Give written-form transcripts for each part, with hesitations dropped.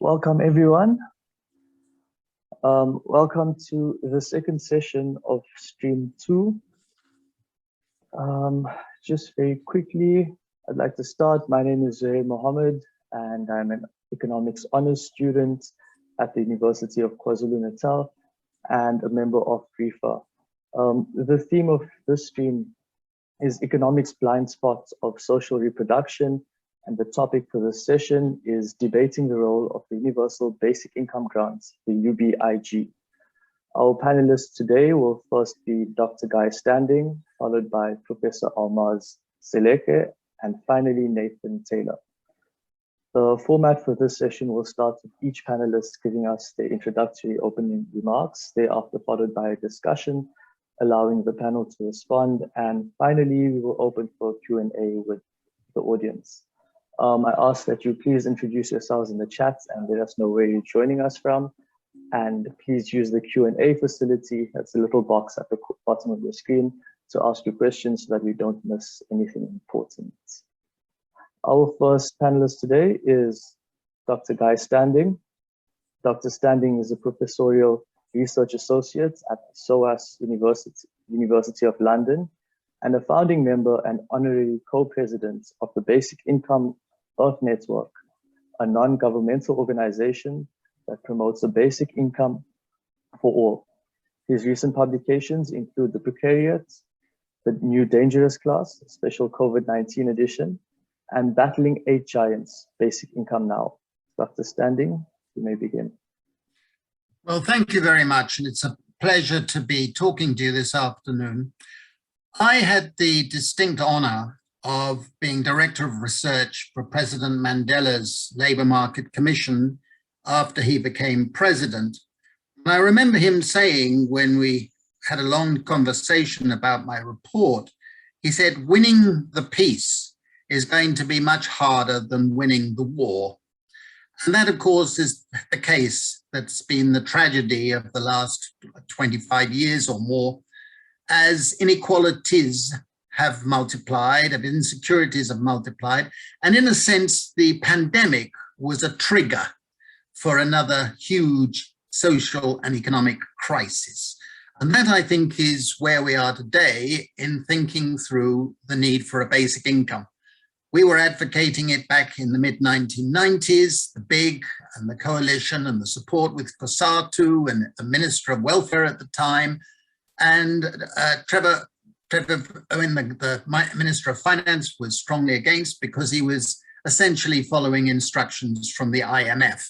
Welcome, everyone. Welcome to the second session of Stream 2. Just very quickly, I'd like to start. My name is Zelleke Mohammed, and I'm an economics honors student at the University of KwaZulu-Natal and a member of REFA. The theme of this stream is economics blind spots of social reproduction. And the topic for this session is debating the role of the Universal Basic Income Grants, the UBIG. Our panelists today will first be Dr. Guy Standing, followed by Professor Almaz, Zelleke, and finally Nathan Taylor. The format for this session will start with each panelist giving us their introductory opening remarks, thereafter followed by a discussion, allowing the panel to respond, and finally we will open for Q&A with the audience. I ask that you please introduce yourselves in the chat and let us know where you're joining us from. And please use the Q&A facility. That's a little box at the bottom of your screen to ask your questions so that we don't miss anything important. Our first panelist today is Dr. Guy Standing. Dr. Standing is a professorial research associate at SOAS University of London and a founding member and honorary co-president of the Basic Income Earth Network, a non-governmental organization that promotes a basic income for all. His recent publications include The Precariat, The New Dangerous Class, a special COVID-19 edition, and Battling Eight Giants, Basic Income Now. Dr. Standing, you may begin. Well, thank you very much, and it's a pleasure to be talking to you this afternoon. I had the distinct honor of being Director of Research for President Mandela's Labour Market Commission after he became president. And I remember him saying, when we had a long conversation about my report, he said, winning the peace is going to be much harder than winning the war. And that, of course, is the case. That's been the tragedy of the last 25 years or more, as inequalities have multiplied, as insecurities have multiplied, and in a sense, the pandemic was a trigger for another huge social and economic crisis. And that, I think, is where we are today in thinking through the need for a basic income. We were advocating it back in the mid-1990s, the BIG and the coalition and the support with COSATU and the Minister of Welfare at the time. And Trevor Owen, the Minister of Finance, was strongly against because he was essentially following instructions from the IMF.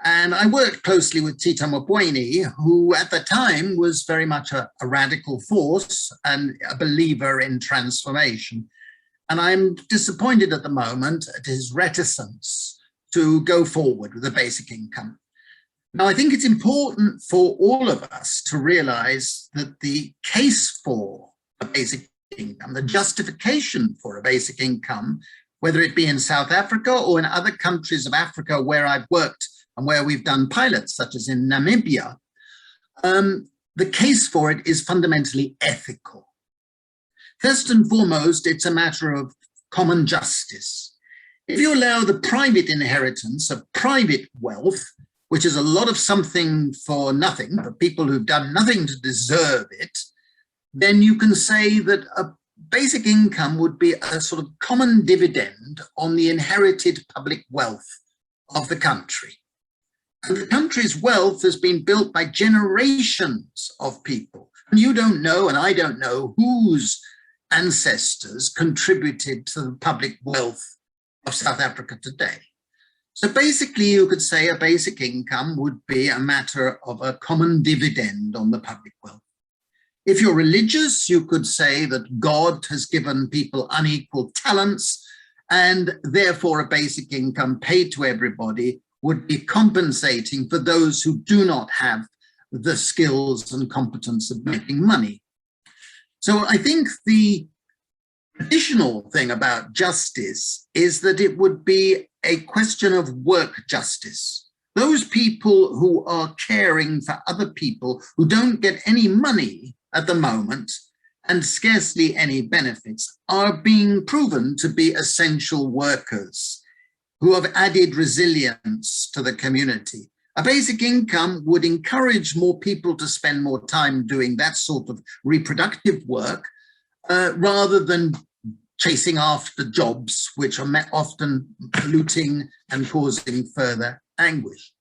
And I worked closely with Tita Mboweni, who at the time was very much a radical force and a believer in transformation. And I'm disappointed at the moment at his reticence to go forward with a basic income. Now, I think it's important for all of us to realize that the case for a basic income, the justification for a basic income, whether it be in South Africa or in other countries of Africa where I've worked and where we've done pilots, such as in Namibia, the case for it is fundamentally ethical. First and foremost, it's a matter of common justice. If you allow the private inheritance of private wealth, which is a lot of something for nothing, for people who've done nothing to deserve it, then you can say that a basic income would be a sort of common dividend on the inherited public wealth of the country. And the country's wealth has been built by generations of people. And you don't know, and I don't know, whose ancestors contributed to the public wealth of South Africa today. So basically, you could say a basic income would be a matter of a common dividend on the public wealth. If you're religious, you could say that God has given people unequal talents, and therefore a basic income paid to everybody would be compensating for those who do not have the skills and competence of making money. So I think the additional thing about justice is that it would be a question of work justice. Those people who are caring for other people who don't get any money at the moment and scarcely any benefits are being proven to be essential workers who have added resilience to the community. A basic income would encourage more people to spend more time doing that sort of reproductive work rather than chasing after jobs, which are often polluting and causing further anguish.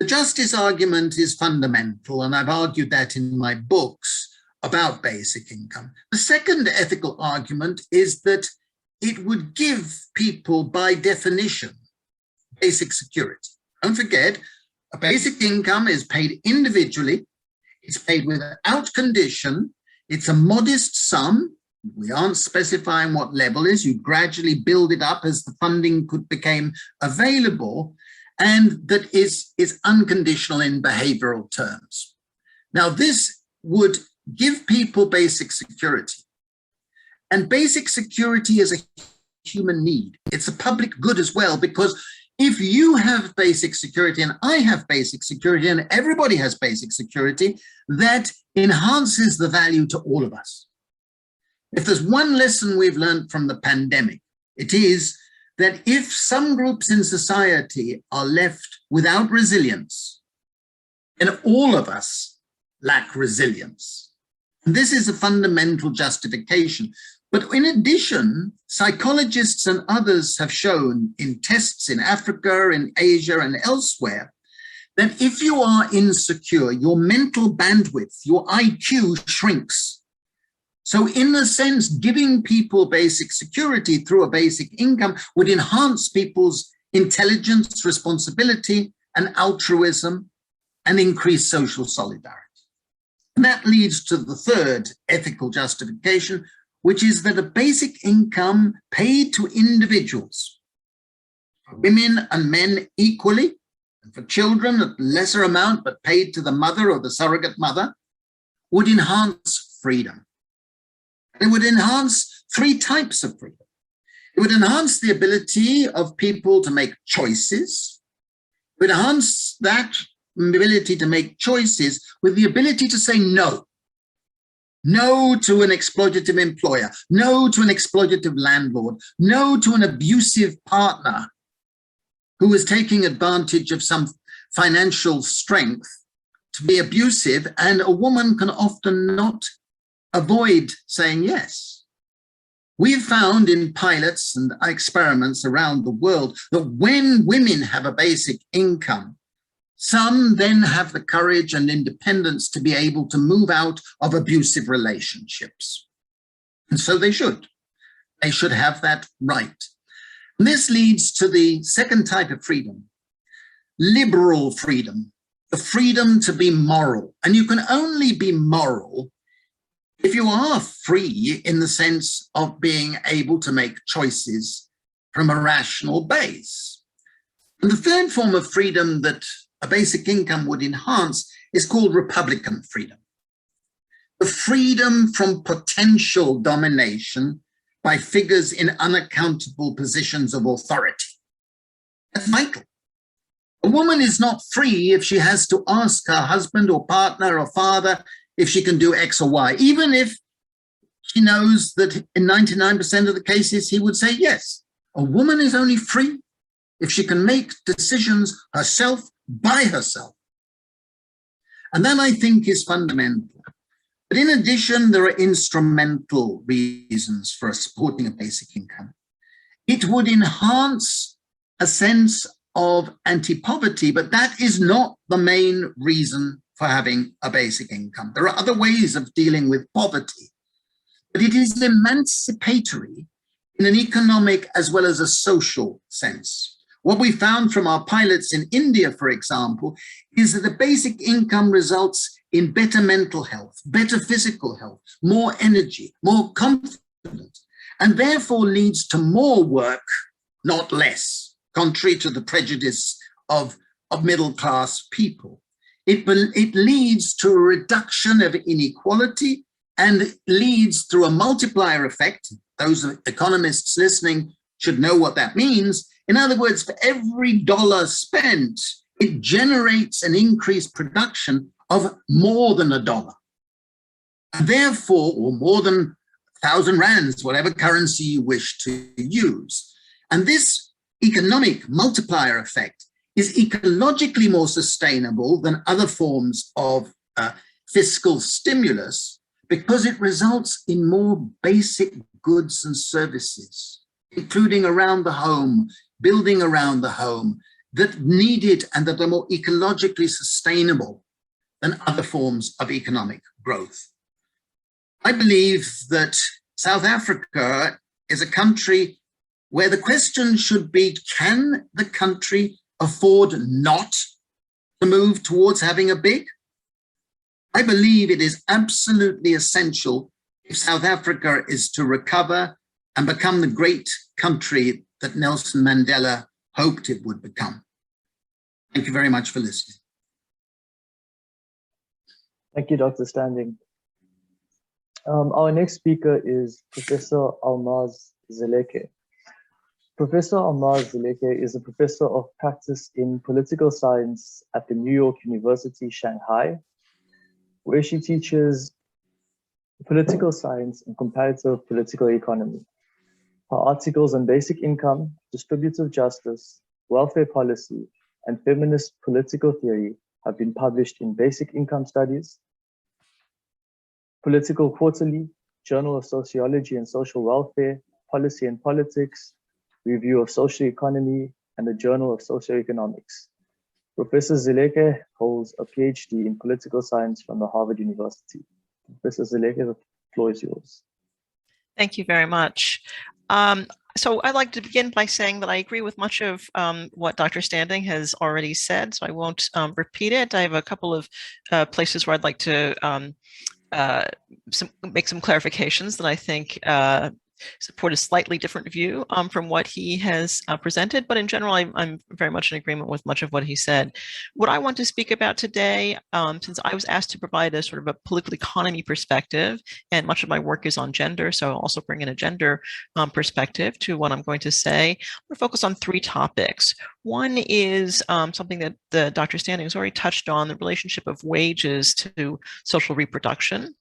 The justice argument is fundamental, and I've argued that in my books about basic income. The second ethical argument is that it would give people, by definition, basic security. Don't forget, a basic income is paid individually, it's paid without condition, it's a modest sum. We aren't specifying what level is. You gradually build it up as the funding became available, and that is unconditional in behavioral terms. Now, this would give people basic security. And basic security is a human need. It's a public good as well, because if you have basic security and I have basic security and everybody has basic security, that enhances the value to all of us. If there's one lesson we've learned from the pandemic, it is that if some groups in society are left without resilience, then all of us lack resilience. And this is a fundamental justification. But in addition, psychologists and others have shown in tests in Africa, in Asia, and elsewhere, that if you are insecure, your mental bandwidth, your IQ shrinks. So in a sense, giving people basic security through a basic income would enhance people's intelligence, responsibility, and altruism, and increase social solidarity. And that leads to the third ethical justification, which is that a basic income paid to individuals, for women and men equally, and for children at lesser amount, but paid to the mother or the surrogate mother, would enhance freedom. It would enhance three types of freedom. It would enhance the ability of people to make choices. It would enhance that ability to make choices with the ability to say no. No to an exploitative employer, no to an exploitative landlord, no to an abusive partner who is taking advantage of some financial strength to be abusive, and a woman can often not avoid saying yes. We've found in pilots and experiments around the world that when women have a basic income, some then have the courage and independence to be able to move out of abusive relationships. And so they should. They should have that right. And this leads to the second type of freedom, liberal freedom, the freedom to be moral. And you can only be moral if you are free in the sense of being able to make choices from a rational base. And the third form of freedom that a basic income would enhance is called Republican freedom. The freedom from potential domination by figures in unaccountable positions of authority. That's vital. A woman is not free if she has to ask her husband or partner or father if she can do X or Y, even if she knows that in 99% of the cases he would say yes. A woman is only free if she can make decisions herself, by herself. And that, I think, is fundamental. But in addition, there are instrumental reasons for supporting a basic income. It would enhance a sense of anti-poverty, but that is not the main reason for having a basic income. There are other ways of dealing with poverty, but it is emancipatory in an economic as well as a social sense. What we found from our pilots in India, for example, is that the basic income results in better mental health, better physical health, more energy, more confidence, and therefore leads to more work, not less, contrary to the prejudice of middle-class people. It leads to a reduction of inequality and leads through a multiplier effect. Those economists listening should know what that means. In other words, for every dollar spent, it generates an increased production of more than $1. And therefore, or more than 1,000 rands, whatever currency you wish to use. And this economic multiplier effect is ecologically more sustainable than other forms of fiscal stimulus because it results in more basic goods and services, including around the home, building around the home, that needed and that are more ecologically sustainable than other forms of economic growth. I believe that South Africa is a country where the question should be, can the country afford not to move towards having a big? I believe it is absolutely essential if South Africa is to recover and become the great country that Nelson Mandela hoped it would become. Thank you very much for listening. Thank you, Dr. Standing. Our next speaker is Professor Almaz Zelleke. Professor Almaz Zelleke is a professor of practice in political science at the New York University, Shanghai, where she teaches political science and comparative political economy. Her articles on basic income, distributive justice, welfare policy, and feminist political theory have been published in Basic Income Studies, Political Quarterly, Journal of Sociology and Social Welfare, Policy and Politics, Review of Social Economy, and the Journal of Socioeconomics. Professor Zelleke holds a PhD in political science from the Harvard University. Professor Zelleke, the floor is yours. Thank you very much. So I'd like to begin by saying that I agree with much of what Dr. Standing has already said, so I won't repeat it. I have a couple of places where I'd like to make some clarifications that I think support a slightly different view from what he has presented, but in general, I'm very much in agreement with much of what he said. What I want to speak about today, since I was asked to provide a sort of a political economy perspective, and much of my work is on gender, so I'll also bring in a gender perspective to what I'm going to say. We're focused on three topics. One is something that Dr. Standing has already touched on, the relationship of wages to social reproduction.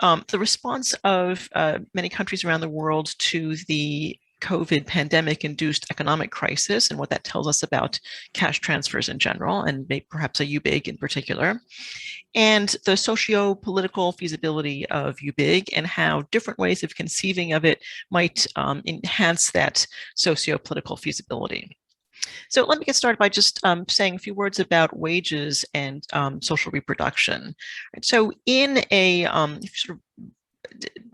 The response of many countries around the world to the COVID pandemic-induced economic crisis and what that tells us about cash transfers in general, and maybe perhaps a UBIG in particular, and the socio-political feasibility of UBIG and how different ways of conceiving of it might enhance that socio-political feasibility. So let me get started by just saying a few words about wages and social reproduction. So in a sort of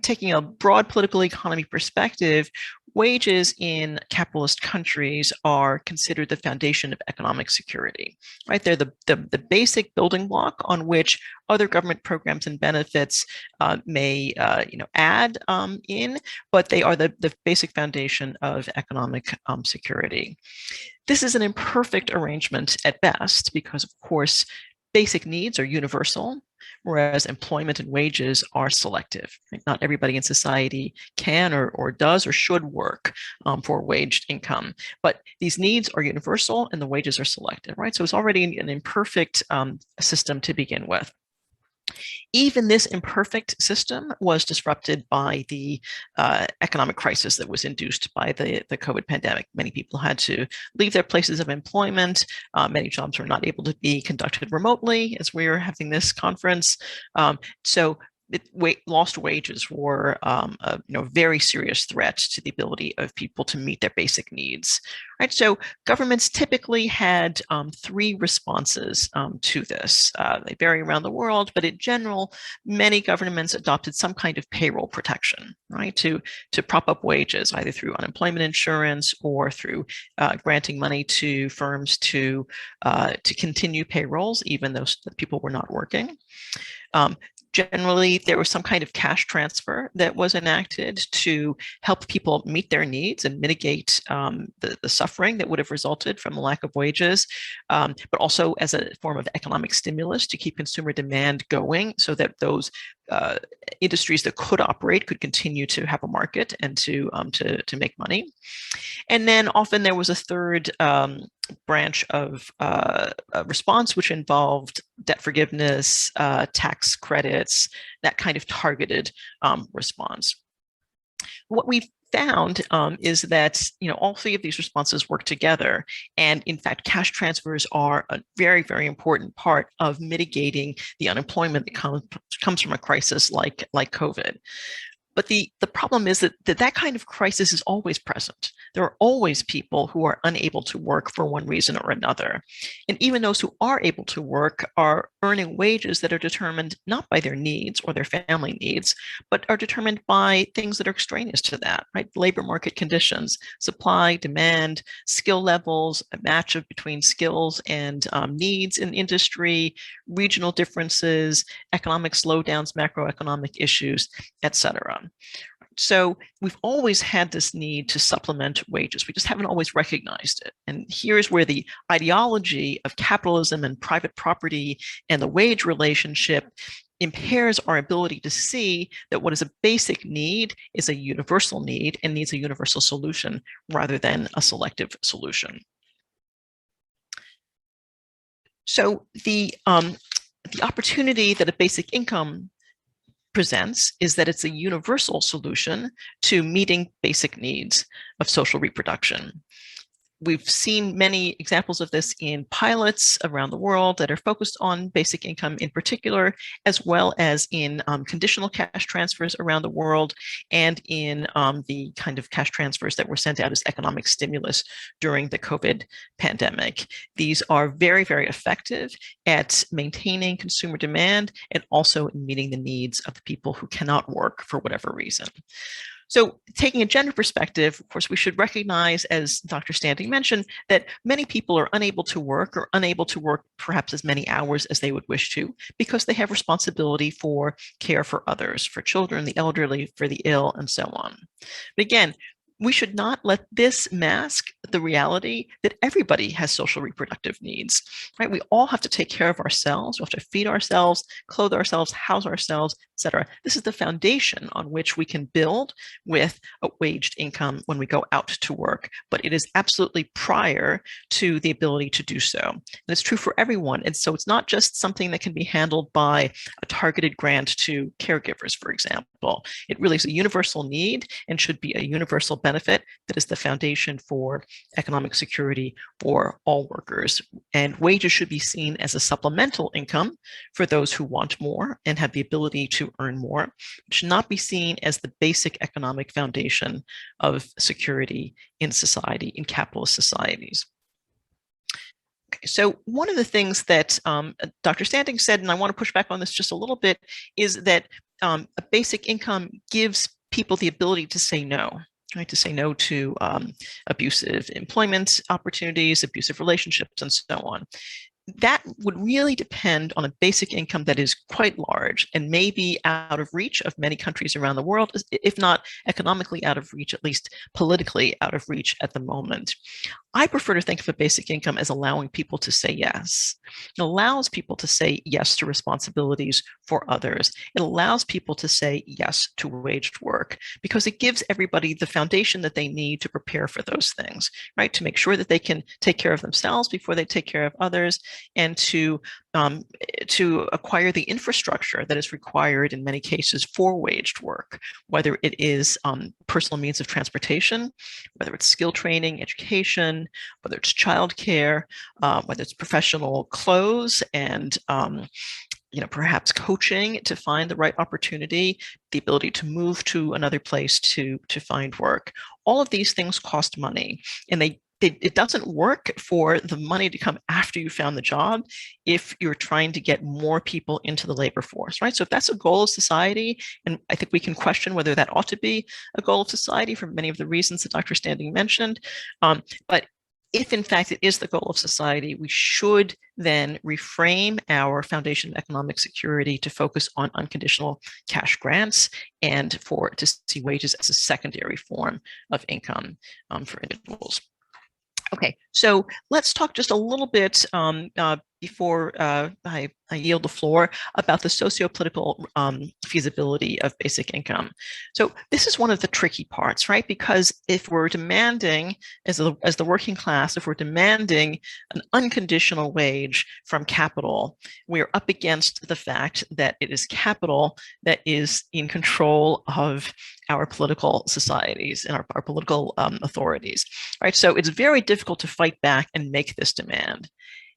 taking a broad political economy perspective, wages in capitalist countries are considered the foundation of economic security, right? They're the basic building block on which other government programs and benefits may add in, but they are the basic foundation of economic security. This is an imperfect arrangement at best because, of course, basic needs are universal, whereas employment and wages are selective. Right? Not everybody in society can or does or should work for waged income, but these needs are universal and the wages are selective, right? So it's already an imperfect system to begin with. Even this imperfect system was disrupted by the economic crisis that was induced by the COVID pandemic. Many people had to leave their places of employment. Many jobs were not able to be conducted remotely as we are having this conference. So lost wages were a very serious threat to the ability of people to meet their basic needs. Right? So governments typically had three responses to this. They vary around the world, but in general, many governments adopted some kind of payroll protection, right, to prop up wages, either through unemployment insurance or through granting money to firms to continue payrolls, even though people were not working. Generally, there was some kind of cash transfer that was enacted to help people meet their needs and mitigate the suffering that would have resulted from a lack of wages, but also as a form of economic stimulus to keep consumer demand going so that those industries that could operate could continue to have a market and to make money. And then often there was a third branch of response, which involved debt forgiveness, tax credits, that kind of targeted response. What we've found is that all three of these responses work together, and in fact cash transfers are a very, very important part of mitigating the unemployment that comes from a crisis like COVID. But the problem is that kind of crisis is always present. There are always people who are unable to work for one reason or another. And even those who are able to work are earning wages that are determined not by their needs or their family needs, but are determined by things that are extraneous to that, right? Labor market conditions, supply, demand, skill levels, a match between skills and needs in industry, regional differences, economic slowdowns, macroeconomic issues, etc. So we've always had this need to supplement wages. We just haven't always recognized it. And here's where the ideology of capitalism and private property and the wage relationship impairs our ability to see that what is a basic need is a universal need and needs a universal solution rather than a selective solution. So the opportunity that a basic income presents is that it's a universal solution to meeting basic needs of social reproduction. We've seen many examples of this in pilots around the world that are focused on basic income in particular, as well as in conditional cash transfers around the world, and in the kind of cash transfers that were sent out as economic stimulus during the COVID pandemic. These are very, very effective at maintaining consumer demand and also in meeting the needs of the people who cannot work for whatever reason. So taking a gender perspective, of course, we should recognize, as Dr. Standing mentioned, that many people are unable to work or unable to work perhaps as many hours as they would wish to because they have responsibility for care for others, for children, the elderly, for the ill, and so on. But again, we should not let this mask the reality that everybody has social reproductive needs, right? We all have to take care of ourselves. We have to feed ourselves, clothe ourselves, house ourselves, etc. This is the foundation on which we can build with a waged income when we go out to work, but it is absolutely prior to the ability to do so. And it's true for everyone. And so it's not just something that can be handled by a targeted grant to caregivers, for example. It really is a universal need and should be a universal benefit that is the foundation for economic security for all workers. And wages should be seen as a supplemental income for those who want more and have the ability to earn more. It should not be seen as the basic economic foundation of security in society, in capitalist societies. Okay, so one of the things that Dr. Standing said, and I want to push back on this just a little bit, is that a basic income gives people the ability to say no. Right, to say no to abusive employment opportunities, abusive relationships, and so on. That would really depend on a basic income that is quite large and may be out of reach of many countries around the world, if not economically out of reach, at least politically out of reach at the moment. I prefer to think of a basic income as allowing people to say yes. It allows people to say yes to responsibilities for others. It allows people to say yes to waged work because it gives everybody the foundation that they need to prepare for those things, right? To make sure that they can take care of themselves before they take care of others, and to acquire the infrastructure that is required in many cases for waged work, whether it is personal means of transportation, whether it's skill training, education, whether it's childcare, whether it's professional clothes and perhaps coaching to find the right opportunity, the ability to move to another place to find work. All of these things cost money, and it doesn't work for the money to come after you found the job if you're trying to get more people into the labor force, right? So if that's a goal of society, and I think we can question whether that ought to be a goal of society for many of the reasons that Dr. Standing mentioned, but if in fact it is the goal of society, we should then reframe our foundation of economic security to focus on unconditional cash grants and to see wages as a secondary form of income for individuals. Okay, so let's talk just a little bit before I yield the floor, about the socio-political feasibility of basic income. So this is one of the tricky parts, right? Because if we're demanding, as the working class, if we're demanding an unconditional wage from capital, we're up against the fact that it is capital that is in control of our political societies and our political authorities, right? So it's very difficult to fight back and make this demand.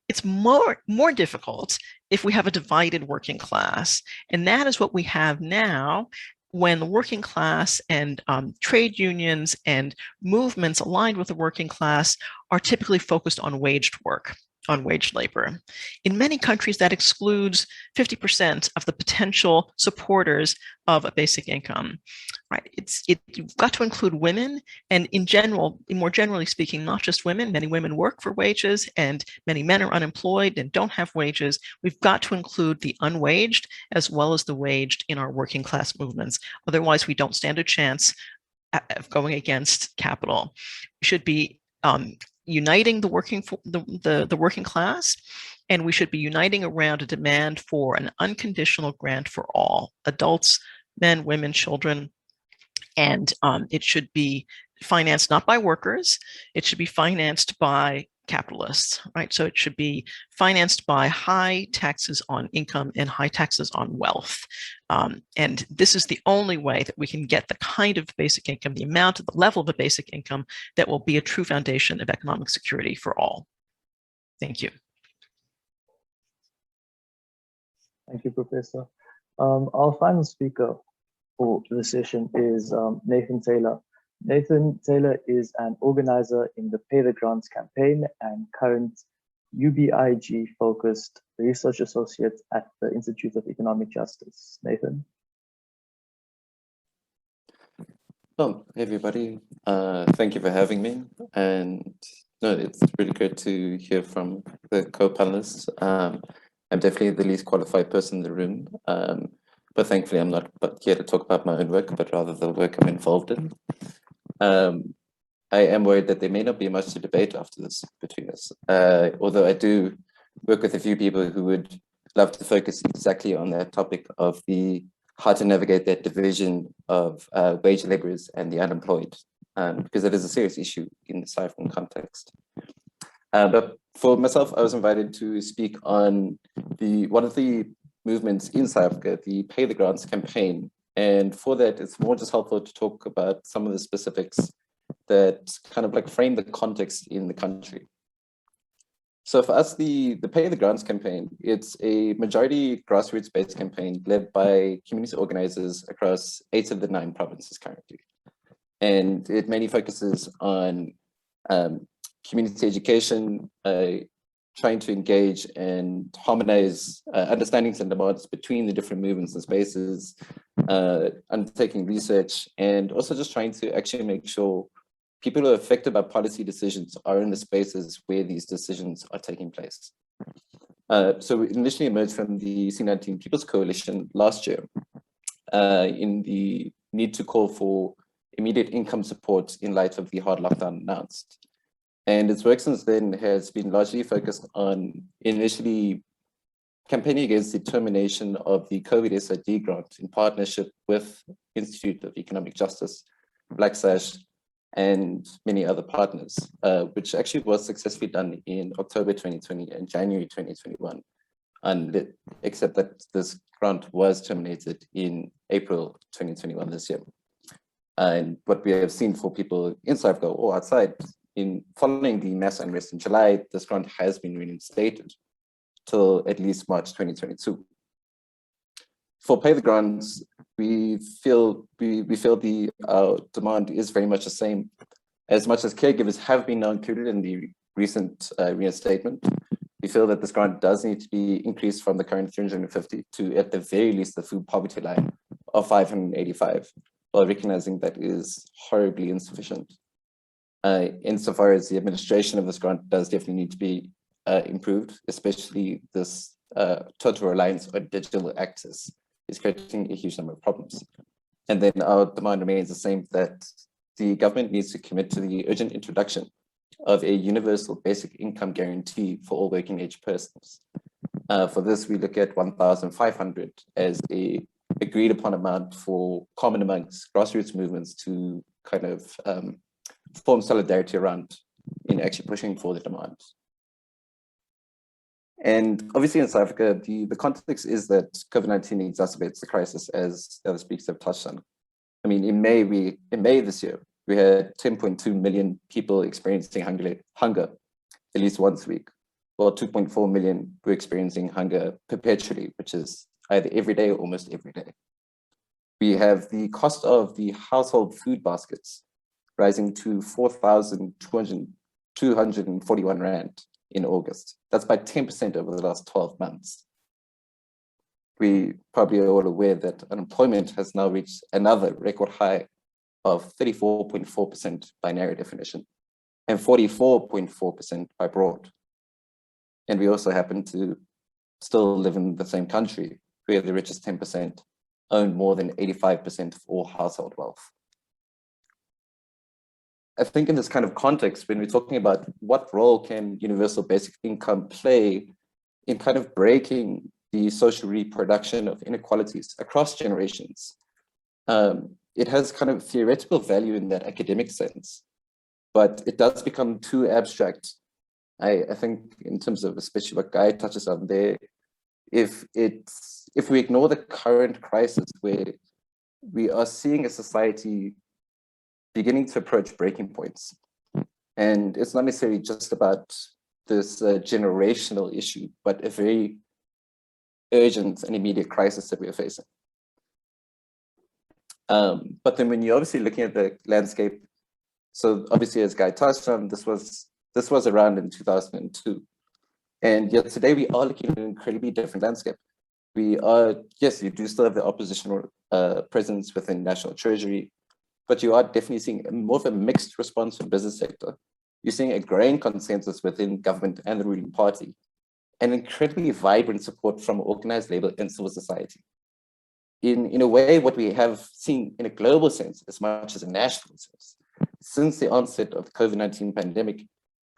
It's more difficult if we have a divided working class. And that is what we have now when the working class and trade unions and movements aligned with the working class are typically focused on waged work, on wage labor. In many countries, that excludes 50% of the potential supporters of a basic income. Right? You've got to include women, and in general, more generally speaking, not just women. Many women work for wages, and many men are unemployed and don't have wages. We've got to include the unwaged as well as the waged in our working class movements. Otherwise, we don't stand a chance of going against capital. We should be uniting the working class, and we should be uniting around a demand for an unconditional grant for all adults, men, women, children. And it should be financed not by workers, it should be financed by capitalists, right? So it should be financed by high taxes on income and high taxes on wealth. And this is the only way that we can get the kind of basic income, the amount of the level of a basic income that will be a true foundation of economic security for all. Thank you. Thank you, Professor. Our final speaker for the session is Nathan Taylor. Nathan Taylor is an organizer in the Pay the Grants campaign and current UBIG focused research associate at the Institute of Economic Justice. Nathan. Well, hey everybody, thank you for having me. And no, it's really great to hear from the co-panelists. I'm definitely the least qualified person in the room. But thankfully, I'm not here to talk about my own work, but rather the work I'm involved in. I am worried that there may not be much to debate after this between us, although I do work with a few people who would love to focus exactly on that topic of how to navigate that division of wage laborers and the unemployed, because it is a serious issue in the South African context. But for myself, I was invited to speak on one of the movements in South Africa, the Pay the Grants campaign. And for that, it's more just helpful to talk about some of the specifics that kind of like frame the context in the country. So for us, the Pay the Grants campaign, it's a majority grassroots-based campaign led by community organizers across 8 of the 9 provinces currently. And it mainly focuses on community education, trying to engage and harmonize understandings and demands between the different movements and spaces, undertaking research, and also just trying to actually make sure people who are affected by policy decisions are in the spaces where these decisions are taking place. So we initially emerged from the C19 People's Coalition last year in the need to call for immediate income support in light of the hard lockdown announced. And its work since then has been largely focused on initially campaigning against the termination of the COVID SID grant in partnership with Institute of Economic Justice, Black Sash, and many other partners, which actually was successfully done in October 2020 and January 2021, except that this grant was terminated in April 2021 this year. And what we have seen for people in South Africa or outside, following the mass unrest in July, this grant has been reinstated till at least March 2022. For Pay the Grants, we feel our demand is very much the same. As much as caregivers have been now included in the recent reinstatement, we feel that this grant does need to be increased from the current 350 to, at the very least, the food poverty line of 585, while recognizing that is horribly insufficient. Insofar as the administration of this grant does definitely need to be improved, especially this total reliance on digital access is creating a huge number of problems. And then our demand remains the same, that the government needs to commit to the urgent introduction of a universal basic income guarantee for all working age persons. For this, we look at 1,500 as a agreed upon amount for common amongst grassroots movements to kind of form solidarity around in actually pushing for the demands. And obviously in South Africa, the context is that COVID-19 exacerbates the crisis, as the other speakers have touched on. I mean, in May this year, we had 10.2 million people experiencing hunger at least once a week, while 2.4 million were experiencing hunger perpetually, which is either every day or almost every day. We have the cost of the household food baskets rising to 4,241 Rand in August. That's by 10% over the last 12 months. We probably are all aware that unemployment has now reached another record high of 34.4% by narrow definition and 44.4% by broad. And we also happen to still live in the same country where the richest 10% own more than 85% of all household wealth. I think in this kind of context, when we're talking about what role can universal basic income play in kind of breaking the social reproduction of inequalities across generations, it has kind of theoretical value in that academic sense, but it does become too abstract. I think in terms of especially what Guy touches on there, if we ignore the current crisis where we are seeing a society beginning to approach breaking points, and it's not necessarily just about this generational issue, but a very urgent and immediate crisis that we are facing. But then when you're obviously looking at the landscape, so obviously as Guy touched on, this was around in 2002. And yet today we are looking at an incredibly different landscape. We are, yes, you do still have the oppositional presence within National Treasury, but you are definitely seeing more of a mixed response from business sector. You're seeing a growing consensus within government and the ruling party, and incredibly vibrant support from organized labor and civil society. In a way, what we have seen in a global sense, as much as a national sense, since the onset of the COVID-19 pandemic,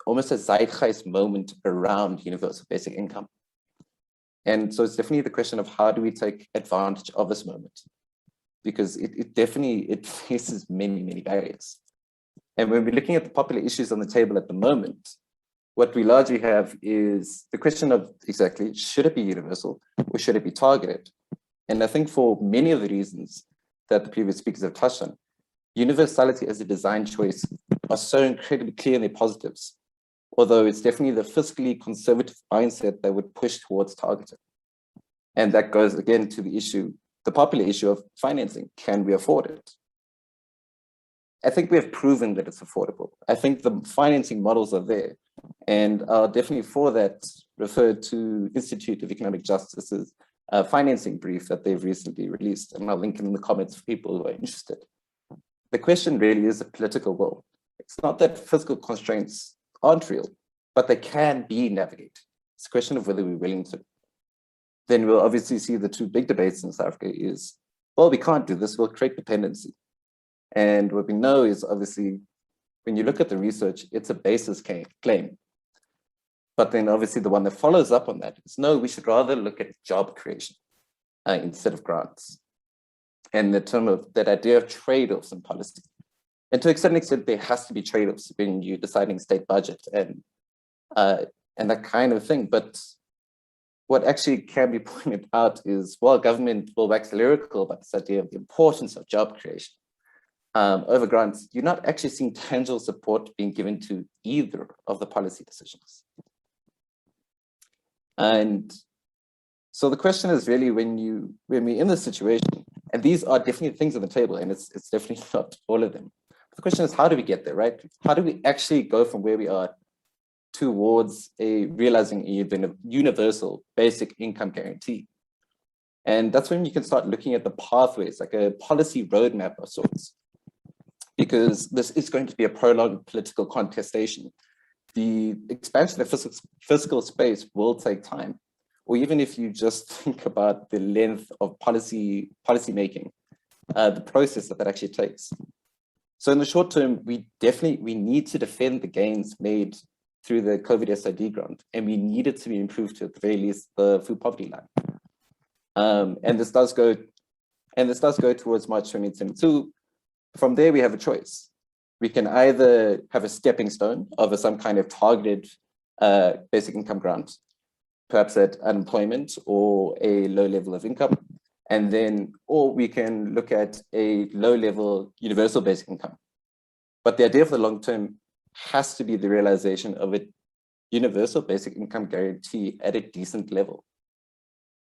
almost a zeitgeist moment around universal basic income. And so it's definitely the question of how do we take advantage of this moment? Because it definitely faces many, many barriers. And when we're looking at the popular issues on the table at the moment, what we largely have is the question of exactly, should it be universal or should it be targeted? And I think for many of the reasons that the previous speakers have touched on, universality as a design choice are so incredibly clear in their positives, although it's definitely the fiscally conservative mindset that would push towards targeting. And that goes again to the issue, the popular issue of financing. Can we afford it? I think we have proven that it's affordable. I think the financing models are there, and I'll definitely for that refer to Institute of Economic Justice's financing brief that they've recently released, and I'll link it in the comments for people who are interested. The question really is a political will. It's not that fiscal constraints aren't real, but they can be navigated. It's a question of whether we're willing to. Then we'll obviously see the two big debates in South Africa is, well, we can't do this, we'll create dependency. And what we know is obviously, when you look at the research, it's a basis claim. But then obviously the one that follows up on that is, no, we should rather look at job creation instead of grants. And the term of that idea of trade-offs in policy. And to a certain extent, there has to be trade-offs when you're deciding state budget and that kind of thing. But what actually can be pointed out is, while government will wax lyrical about this idea of the importance of job creation over grants, you're not actually seeing tangible support being given to either of the policy decisions. And so the question is really, when we're in this situation, and these are definitely things on the table, and it's definitely not all of them. The question is, how do we get there, right? How do we actually go from where we are towards realizing a universal basic income guarantee? And that's when you can start looking at the pathways, like a policy roadmap of sorts, because this is going to be a prolonged political contestation. The expansion of fiscal space will take time, or even if you just think about the length of policy making, the process that actually takes. So in the short term, we need to defend the gains made through the COVID SID grant, and we need it to be improved to at the very least the food poverty line. And this does go towards March 2022. From there, we have a choice. We can either have a stepping stone of some kind of targeted basic income grant, perhaps at unemployment or a low level of income, and then, or we can look at a low level universal basic income. But the idea for the long term has to be the realization of a universal basic income guarantee at a decent level.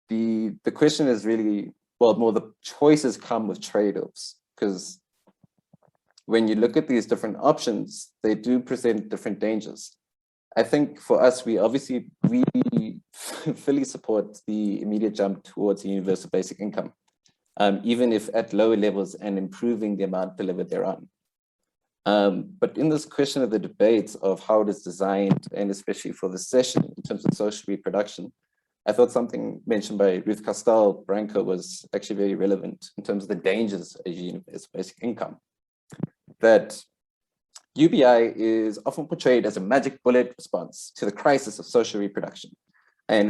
The question is really, well, more the choices come with trade-offs, because when you look at these different options, they do present different dangers. I think for us, we fully support the immediate jump towards a universal basic income, even if at lower levels and improving the amount delivered thereon. But in this question of the debate of how it is designed, and especially for this session in terms of social reproduction, I thought something mentioned by Ruth Castell-Branco was actually very relevant in terms of the dangers of a universal basic income. That UBI is often portrayed as a magic bullet response to the crisis of social reproduction. And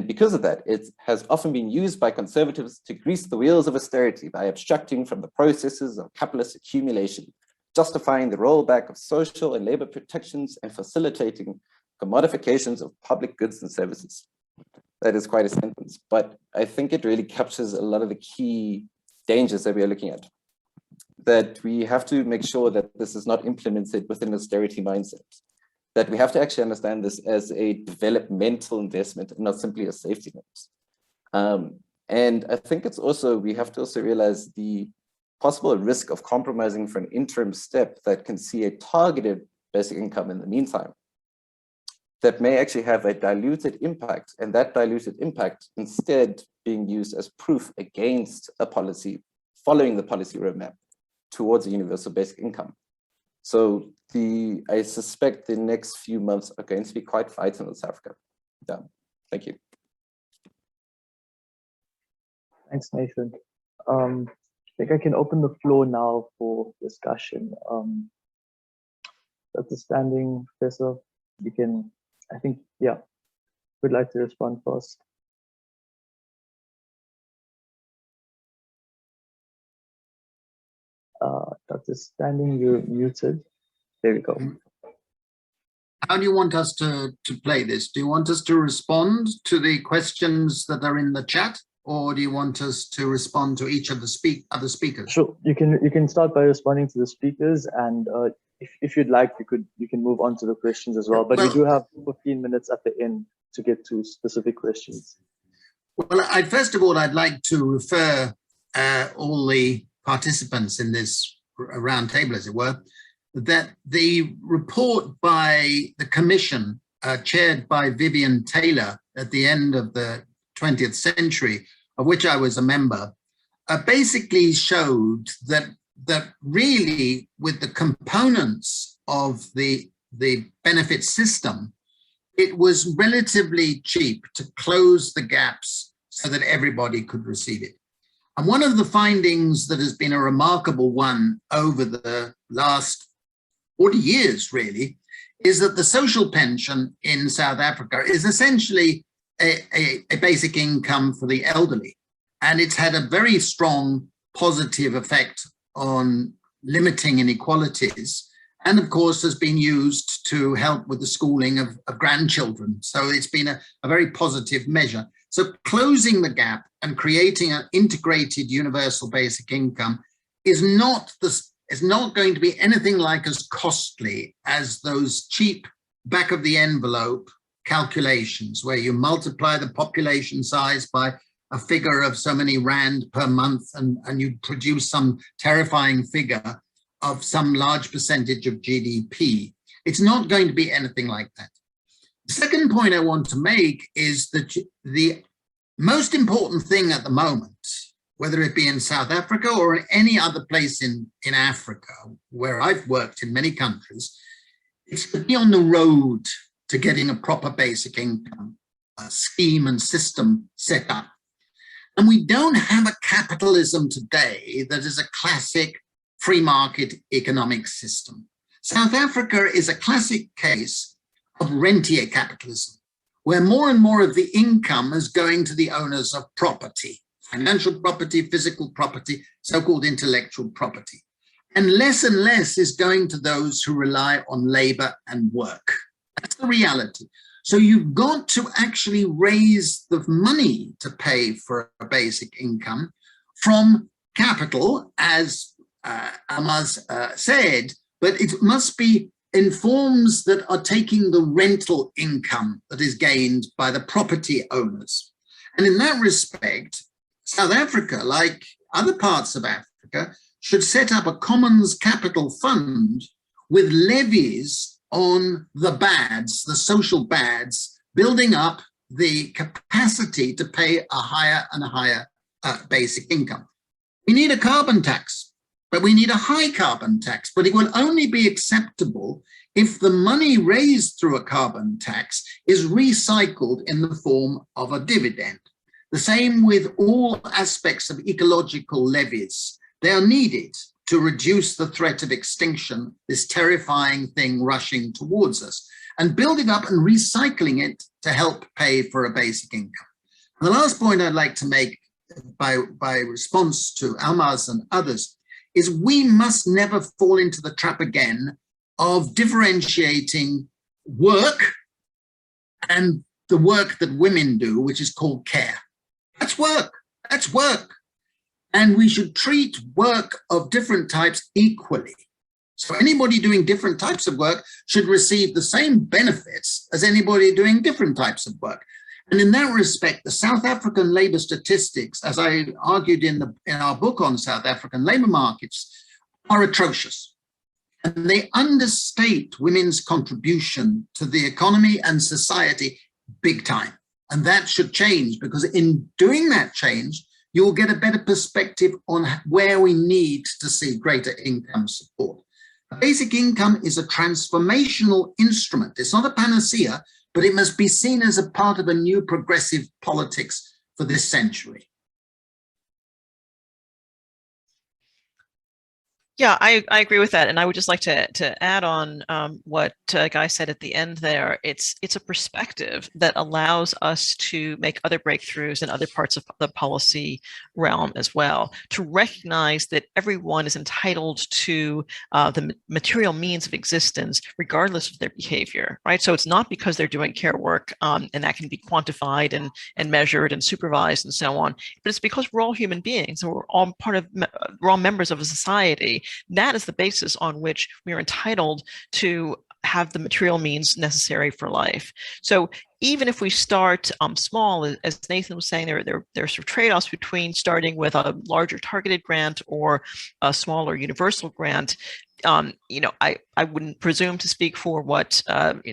because of that, it has often been used by conservatives to grease the wheels of austerity by abstracting from the processes of capitalist accumulation, justifying the rollback of social and labor protections and facilitating commodifications of public goods and services. That is quite a sentence, but I think it really captures a lot of the key dangers that we are looking at. That we have to make sure that this is not implemented with an austerity mindset. That we have to actually understand this as a developmental investment and not simply a safety net. And I think it's also, we have to also realize the possible risk of compromising for an interim step that can see a targeted basic income in the meantime, that may actually have a diluted impact, and that diluted impact instead being used as proof against a policy following the policy roadmap towards a universal basic income. So I suspect the next few months are going to be quite vital in South Africa. Yeah, thank you. Thanks, Nathan. I think I can open the floor now for discussion. Dr. Standing, Professor, you can, I think, yeah, would like to respond first. Dr. Standing, you're muted. There we go. How do you want us to play this? Do you want us to respond to the questions that are in the chat, or do you want us to respond to each of the other speakers? Sure, you can start by responding to the speakers, and if you'd like, you can move on to the questions as well. But we do have 15 minutes at the end to get to specific questions. Well, first of all, I'd like to refer all the participants in this roundtable, as it were, that the report by the Commission, chaired by Vivian Taylor at the end of the 20th century, of which I was a member, basically showed that really with the components of the benefit system, it was relatively cheap to close the gaps so that everybody could receive it. And one of the findings that has been a remarkable one over the last 40 years, really, is that the social pension in South Africa is essentially a basic income for the elderly. And it's had a very strong positive effect on limiting inequalities, and of course has been used to help with the schooling of grandchildren. So it's been a very positive measure. So closing the gap and creating an integrated universal basic income is not going to be anything like as costly as those cheap back of the envelope calculations where you multiply the population size by a figure of so many rand per month and you produce some terrifying figure of some large percentage of GDP. It's not going to be anything like that. The second point I want to make is that the most important thing at the moment, whether it be in South Africa or in any other place in Africa, where I've worked in many countries, is to be on the road to getting a proper basic income scheme and system set up. And we don't have a capitalism today that is a classic free market economic system. South Africa is a classic case of rentier capitalism, where more and more of the income is going to the owners of property, financial property, physical property, so-called intellectual property. And less is going to those who rely on labor and work. That's the reality. So you've got to actually raise the money to pay for a basic income from capital, as Almaz said, but it must be in forms that are taking the rental income that is gained by the property owners. And in that respect, South Africa, like other parts of Africa, should set up a commons capital fund with levies on the bads, the social bads, building up the capacity to pay a higher and higher basic income. We need a carbon tax, but we need a high carbon tax, but it will only be acceptable if the money raised through a carbon tax is recycled in the form of a dividend. The same with all aspects of ecological levies. They are needed to reduce the threat of extinction, this terrifying thing rushing towards us, and building up and recycling it to help pay for a basic income. And the last point I'd like to make by response to Almaz and others is we must never fall into the trap again of differentiating work and the work that women do, which is called care. That's work, that's work. And we should treat work of different types equally. So anybody doing different types of work should receive the same benefits as anybody doing different types of work. And in that respect, the South African labor statistics, as I argued in our book on South African labor markets, are atrocious. And they understate women's contribution to the economy and society big time. And that should change, because in doing that change, you'll get a better perspective on where we need to see greater income support. A basic income is a transformational instrument. It's not a panacea, but it must be seen as a part of a new progressive politics for this century. Yeah, I agree with that. And I would just like to add on what Guy said at the end there. It's a perspective that allows us to make other breakthroughs in other parts of the policy realm as well, to recognize that everyone is entitled to the material means of existence, regardless of their behavior, right? So it's not because they're doing care work and that can be quantified and measured and supervised and so on, but it's because we're all human beings and we're all members of a society. That is the basis on which we are entitled to have the material means necessary for life. So even if we start small, as Nathan was saying, there are sort of trade-offs between starting with a larger targeted grant or a smaller universal grant. I wouldn't presume to speak for what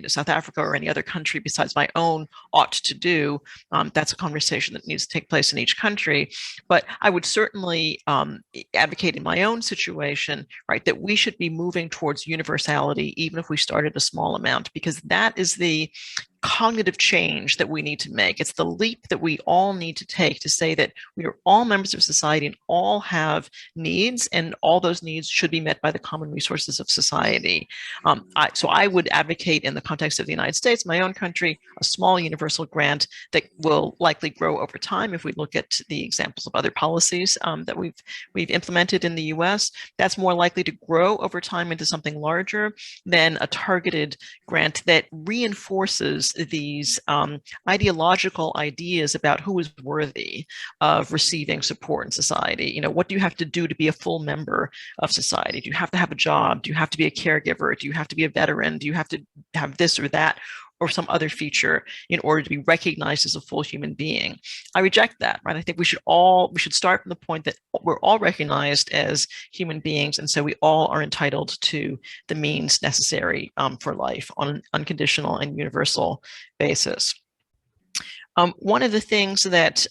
South Africa or any other country besides my own ought to do. That's a conversation that needs to take place in each country. But I would certainly advocate in my own situation, right, that we should be moving towards universality, even if we start at a small amount, because that is the cognitive change that we need to make. It's the leap that we all need to take to say that we are all members of society and all have needs, and all those needs should be met by the common resources of society. So I would advocate, in the context of the United States, my own country, a small universal grant that will likely grow over time. If we look at the examples of other policies that we've implemented in the US, that's more likely to grow over time into something larger than a targeted grant that reinforces these ideological ideas about who is worthy of receiving support in society. What do you have to do to be a full member of society? Do you have to have a job? Do you have to be a caregiver? Do you have to be a veteran? Do you have to have this or that or some other feature in order to be recognized as a full human being? I reject that, right? I think we should start from the point that we're all recognized as human beings, and so we all are entitled to the means necessary for life on an unconditional and universal basis. One of the things that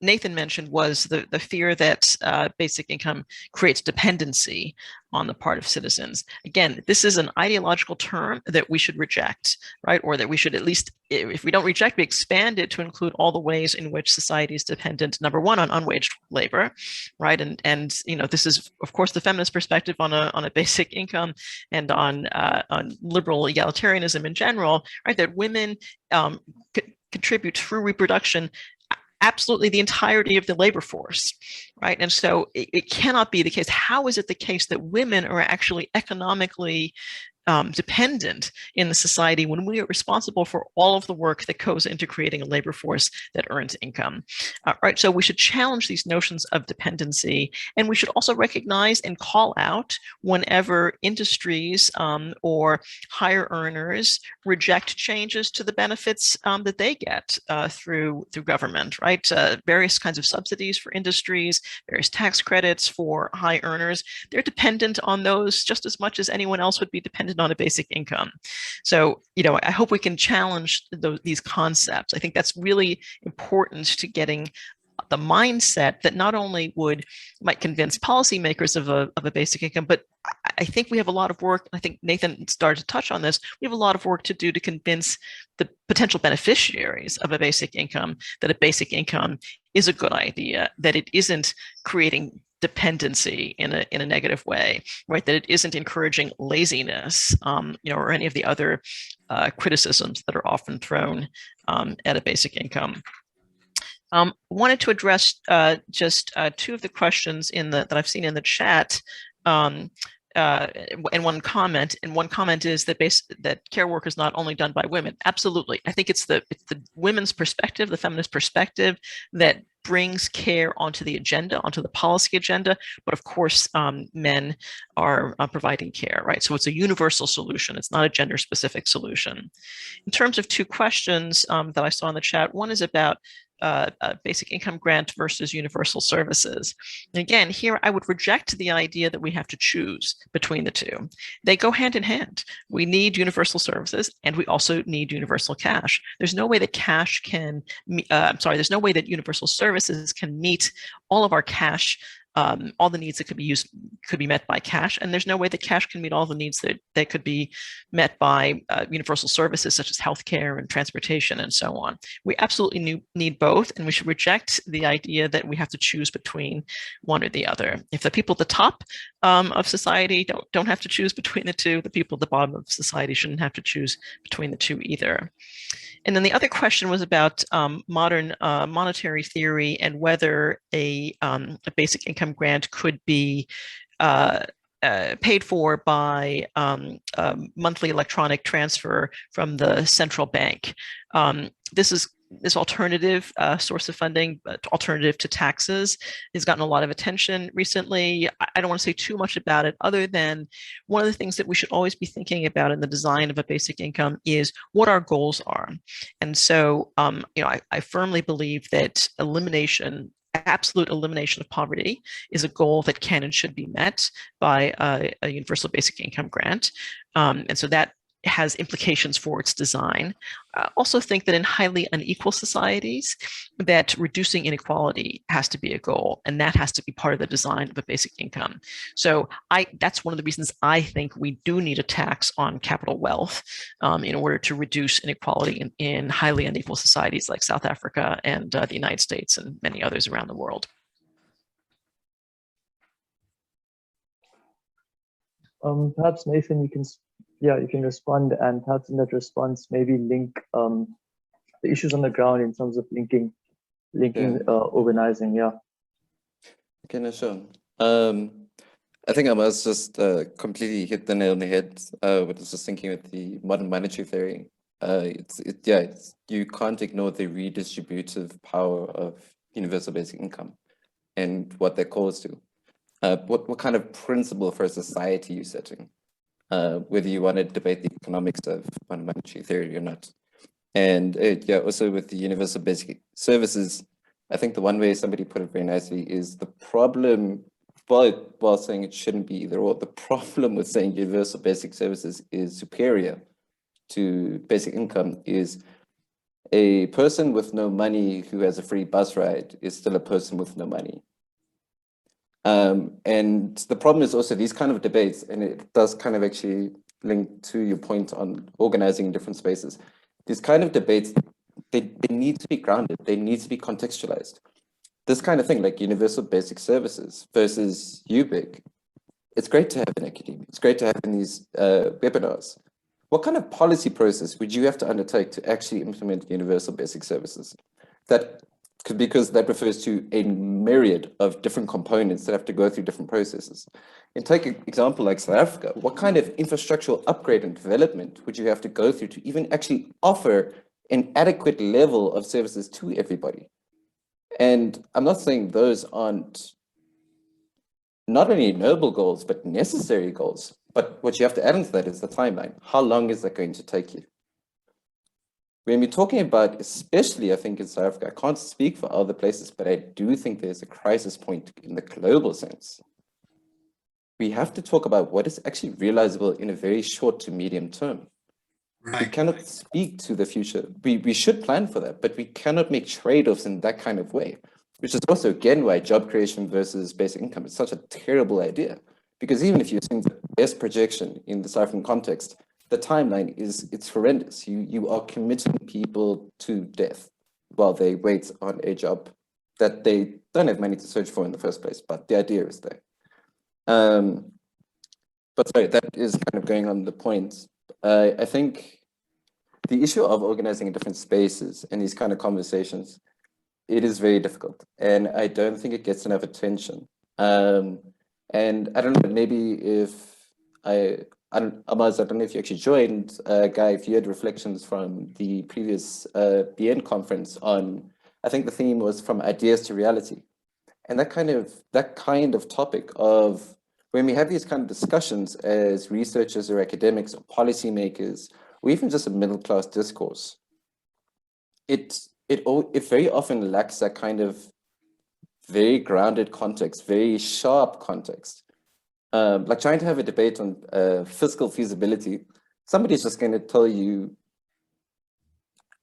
Nathan mentioned was the fear that basic income creates dependency on the part of citizens. Again, this is an ideological term that we should reject, right? Or that we should at least, if we don't reject, we expand it to include all the ways in which society is dependent, number one, on unwaged labor, right? And you know, this is, of course, the feminist perspective on a basic income and on liberal egalitarianism in general, right? That women contribute through reproduction absolutely the entirety of the labor force, right? And so it cannot be the case. How is it the case that women are actually economically dependent in the society when we are responsible for all of the work that goes into creating a labor force that earns income, right? So we should challenge these notions of dependency, and we should also recognize and call out whenever industries or higher earners reject changes to the benefits that they get through government, right? Various kinds of subsidies for industries, various tax credits for high earners. They're dependent on those just as much as anyone else would be dependent on a basic income. So, you know, I hope we can challenge these concepts. I think that's really important to getting the mindset that not only might convince policymakers of a basic income, but I think we have a lot of work. I think Nathan started to touch on this. We have a lot of work to do to convince the potential beneficiaries of a basic income that a basic income is a good idea, that it isn't creating dependency in a negative way, right? That it isn't encouraging laziness, you know, or any of the other criticisms that are often thrown at a basic income. Wanted to address just two of the questions that I've seen in the chat. And one comment is that care work is not only done by women. Absolutely. I think it's the women's perspective, the feminist perspective, that brings care onto the agenda, onto the policy agenda. But of course, men are providing care, right? So it's a universal solution. It's not a gender-specific solution. In terms of two questions that I saw in the chat, one is about a basic income grant versus universal services. And again, here I would reject the idea that we have to choose between the two. They go hand in hand. We need universal services, and we also need universal cash. There's no way that cash can, there's no way that universal services can meet all of our cash, all the needs that could be met by cash, and there's no way that cash can meet all the needs that could be met by universal services such as healthcare and transportation and so on. We absolutely need both, and we should reject the idea that we have to choose between one or the other. If the people at the top of society don't have to choose between the two, the people at the bottom of society shouldn't have to choose between the two either. And then the other question was about modern monetary theory and whether a basic income grant could be paid for by monthly electronic transfer from the central bank. This alternative source of funding, alternative to taxes, has gotten a lot of attention recently. I don't want to say too much about it other than one of the things that we should always be thinking about in the design of a basic income is what our goals are. And so, you know, I firmly believe that absolute elimination of poverty is a goal that can and should be met by a universal basic income grant. And so that has implications for its design. I also think that in highly unequal societies, that reducing inequality has to be a goal, and that has to be part of the design of a basic income. So that's one of the reasons I think we do need a tax on capital wealth in order to reduce inequality in highly unequal societies like South Africa and the United States and many others around the world. Perhaps Nathan, you can respond, and perhaps in that response, maybe link the issues on the ground in terms of linking organizing. Yeah. Okay, no, sure. I think Almaz just completely hit the nail on the head. But I was just thinking with the modern monetary theory, you can't ignore the redistributive power of universal basic income and what that calls to. What kind of principle for a society you're setting, whether you want to debate the economics of modern monetary theory or not. And also with the universal basic services, I think the one way somebody put it very nicely is the problem, while saying it shouldn't be either or, the problem with saying universal basic services is superior to basic income is a person with no money who has a free bus ride is still a person with no money. And the problem is also these kind of debates, and it does kind of actually link to your point on organizing in different spaces. These kind of debates, they need to be grounded. They need to be contextualized. This kind of thing, like universal basic services versus UBIG, it's great to have in academia. It's great to have in these webinars. What kind of policy process would you have to undertake to actually implement universal basic services? Because that refers to a myriad of different components that have to go through different processes. And take an example like South Africa, what kind of infrastructural upgrade and development would you have to go through to even actually offer an adequate level of services to everybody? And I'm not saying those aren't not only noble goals, but necessary goals. But what you have to add into that is the timeline. How long is that going to take you? When we're talking about, especially I think in South Africa, I can't speak for other places, but I do think there's a crisis point in the global sense. We have to talk about what is actually realizable in a very short to medium term. Right. We cannot speak to the future. We should plan for that, but we cannot make trade-offs in that kind of way, which is also, again, why job creation versus basic income is such a terrible idea. Because even if you assume the best projection in the South African context, the timeline it's horrendous. You are committing people to death while they wait on a job that they don't have money to search for in the first place, but the idea is there. But sorry, that is kind of going on the point. I think the issue of organizing in different spaces and these kind of conversations, it is very difficult. And I don't think it gets enough attention. And I don't know, maybe if Almaz, I don't know if you actually joined, Guy, if you had reflections from the previous BN conference on, I think the theme was from ideas to reality. And that kind of topic of when we have these kind of discussions as researchers or academics or policymakers, or even just a middle class discourse, it very often lacks that kind of very grounded context, very sharp context. Like trying to have a debate on fiscal feasibility, somebody's just going to tell you,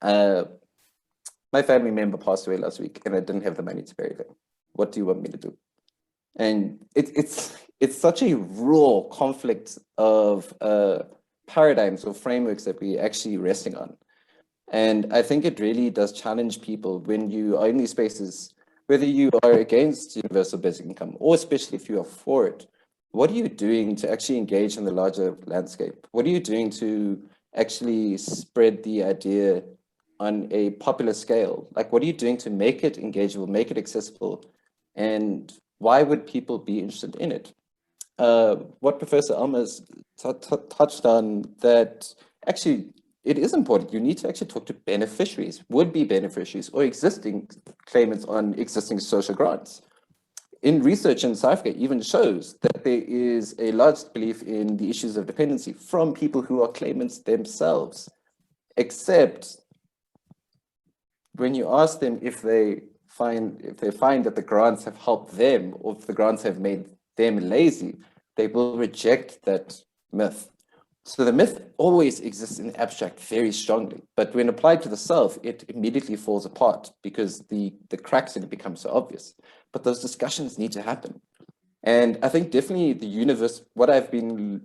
my family member passed away last week and I didn't have the money to bury them. What do you want me to do? And it's such a raw conflict of paradigms or frameworks that we're actually resting on. And I think it really does challenge people when you are in these spaces, whether you are against universal basic income, or especially if you are for it. What are you doing to actually engage in the larger landscape? What are you doing to actually spread the idea on a popular scale? Like, what are you doing to make it engageable, make it accessible? And why would people be interested in it? What Professor Almaz touched on, that actually it is important. You need to actually talk to beneficiaries, would-be beneficiaries, or existing claimants on existing social grants. In research in South Africa even shows that there is a large belief in the issues of dependency from people who are claimants themselves, except when you ask them if they find that the grants have helped them or if the grants have made them lazy, they will reject that myth. So the myth always exists in the abstract very strongly, but when applied to the self, it immediately falls apart because the cracks in it become so obvious. But those discussions need to happen. And I think definitely the universe, what I've been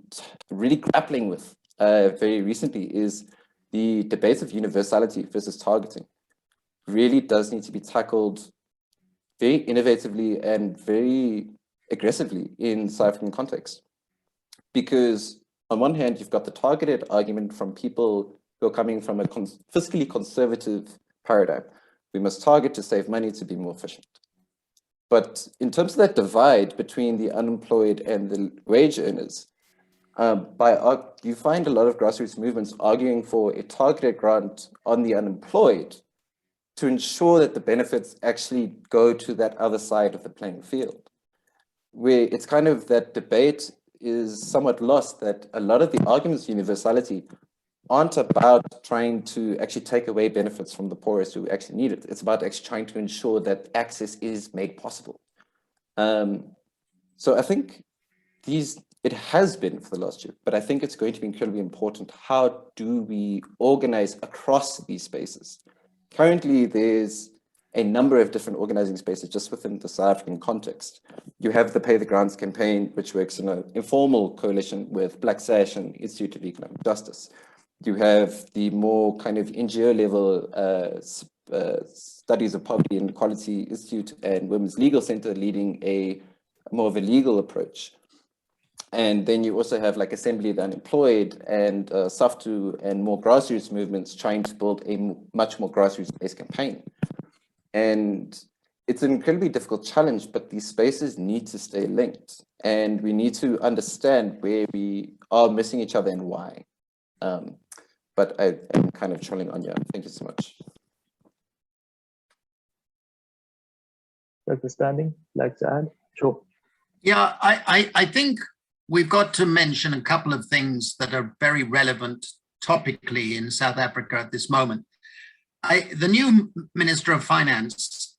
really grappling with very recently is the debates of universality versus targeting. Really does need to be tackled very innovatively and very aggressively in South African context. Because on one hand, you've got the targeted argument from people who are coming from a fiscally conservative paradigm. We must target to save money to be more efficient. But in terms of that divide between the unemployed and the wage earners, you find a lot of grassroots movements arguing for a targeted grant on the unemployed to ensure that the benefits actually go to that other side of the playing field, where it's kind of that debate is somewhat lost, that a lot of the arguments of universality aren't about trying to actually take away benefits from the poorest who actually need it. It's about actually trying to ensure that access is made possible. So I think it has been for the last year, but I think it's going to be incredibly important. How do we organize across these spaces? Currently, there's a number of different organizing spaces just within the South African context. You have the Pay the Grants campaign, which works in an informal coalition with Black Sash and Institute of Economic Justice. You have the more kind of NGO level Studies of Poverty and Equality Institute and Women's Legal Center leading a more of a legal approach. And then you also have like Assembly of the Unemployed and SAFTU and more grassroots movements trying to build a much more grassroots-based campaign. And it's an incredibly difficult challenge, but these spaces need to stay linked. And we need to understand where we are missing each other and why. But I am kind of trolling on you. Thank you so much. Dr. Standing, like to add? Sure. Yeah, I think we've got to mention a couple of things that are very relevant topically in South Africa at this moment. The new Minister of Finance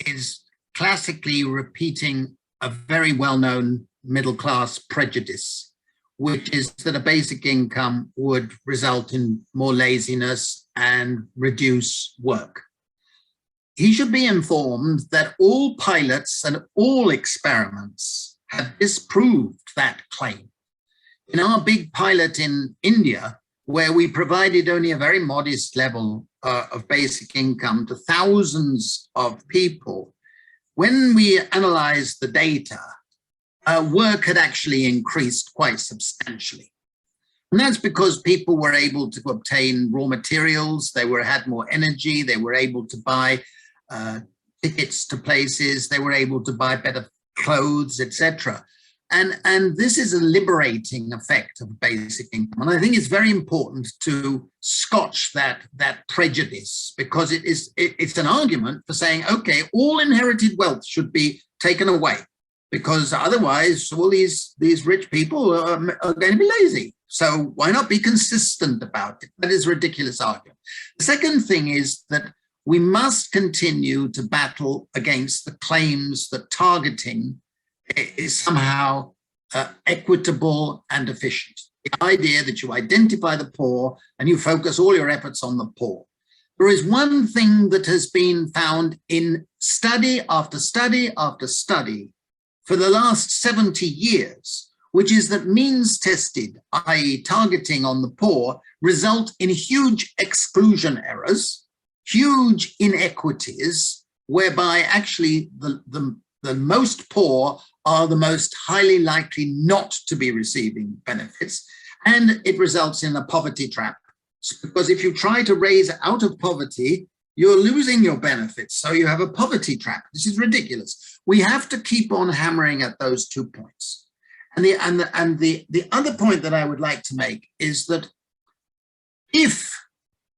is classically repeating a very well-known middle-class prejudice, which is that a basic income would result in more laziness and reduce work. He should be informed that all pilots and all experiments have disproved that claim. In our big pilot in India, where we provided only a very modest level of basic income to thousands of people, when we analyzed the data, work had actually increased quite substantially. And that's because people were able to obtain raw materials, had more energy, they were able to buy tickets to places, they were able to buy better clothes, etc. And this is a liberating effect of basic income. And I think it's very important to scotch that prejudice, because it's an argument for saying, okay, all inherited wealth should be taken away, because otherwise all these rich people are going to be lazy. So why not be consistent about it? That is a ridiculous argument. The second thing is that we must continue to battle against the claims that targeting is somehow equitable and efficient. The idea that you identify the poor and you focus all your efforts on the poor. There is one thing that has been found in study after study after study for the last 70 years, which is that means tested, i.e. targeting on the poor, result in huge exclusion errors, huge inequities, whereby actually the most poor are the most highly likely not to be receiving benefits, and it results in a poverty trap. Because if you try to raise out of poverty, you're losing your benefits, so you have a poverty trap. This is ridiculous. We have to keep on hammering at those 2 points. And the other point that I would like to make is that if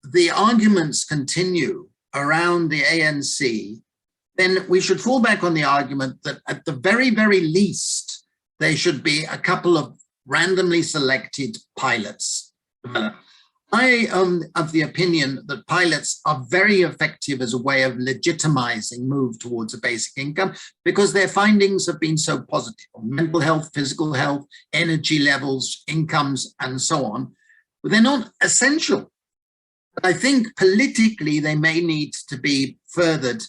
the arguments continue around the ANC, then we should fall back on the argument that at the very, very least, there should be a couple of randomly selected pilots. I am of the opinion that pilots are very effective as a way of legitimizing move towards a basic income, because their findings have been so positive on mental health, physical health, energy levels, incomes, and so on. But they're not essential. But I think politically they may need to be furthered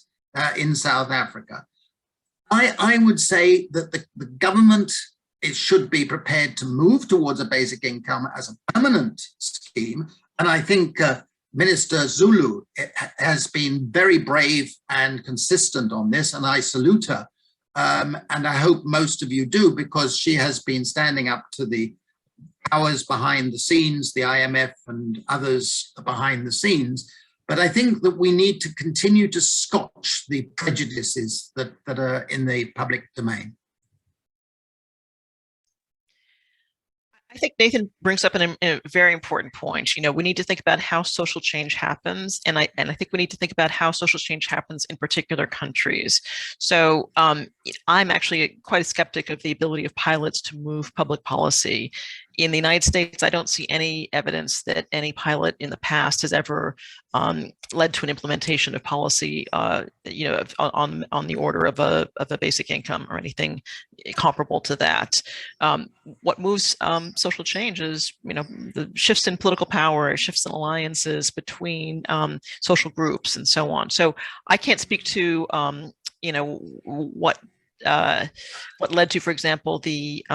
in South Africa. I would say that the government should be prepared to move towards a basic income as a permanent scheme. And I think Minister Zulu has been very brave and consistent on this, and I salute her. And I hope most of you do, because she has been standing up to the powers behind the scenes, the IMF and others behind the scenes. But I think that we need to continue to scotch the prejudices that are in the public domain. I think Nathan brings up a very important point. You know, we need to think about how social change happens, and I think we need to think about how social change happens in particular countries. So I'm actually quite a skeptic of the ability of pilots to move public policy In the United States, I don't see any evidence that any pilot in the past has ever led to an implementation of policy, you know, on the order of a basic income or anything comparable to that. What moves social change is, you know, the shifts in political power, shifts in alliances between social groups, and so on. So I can't speak to, you know, what led to, for example, the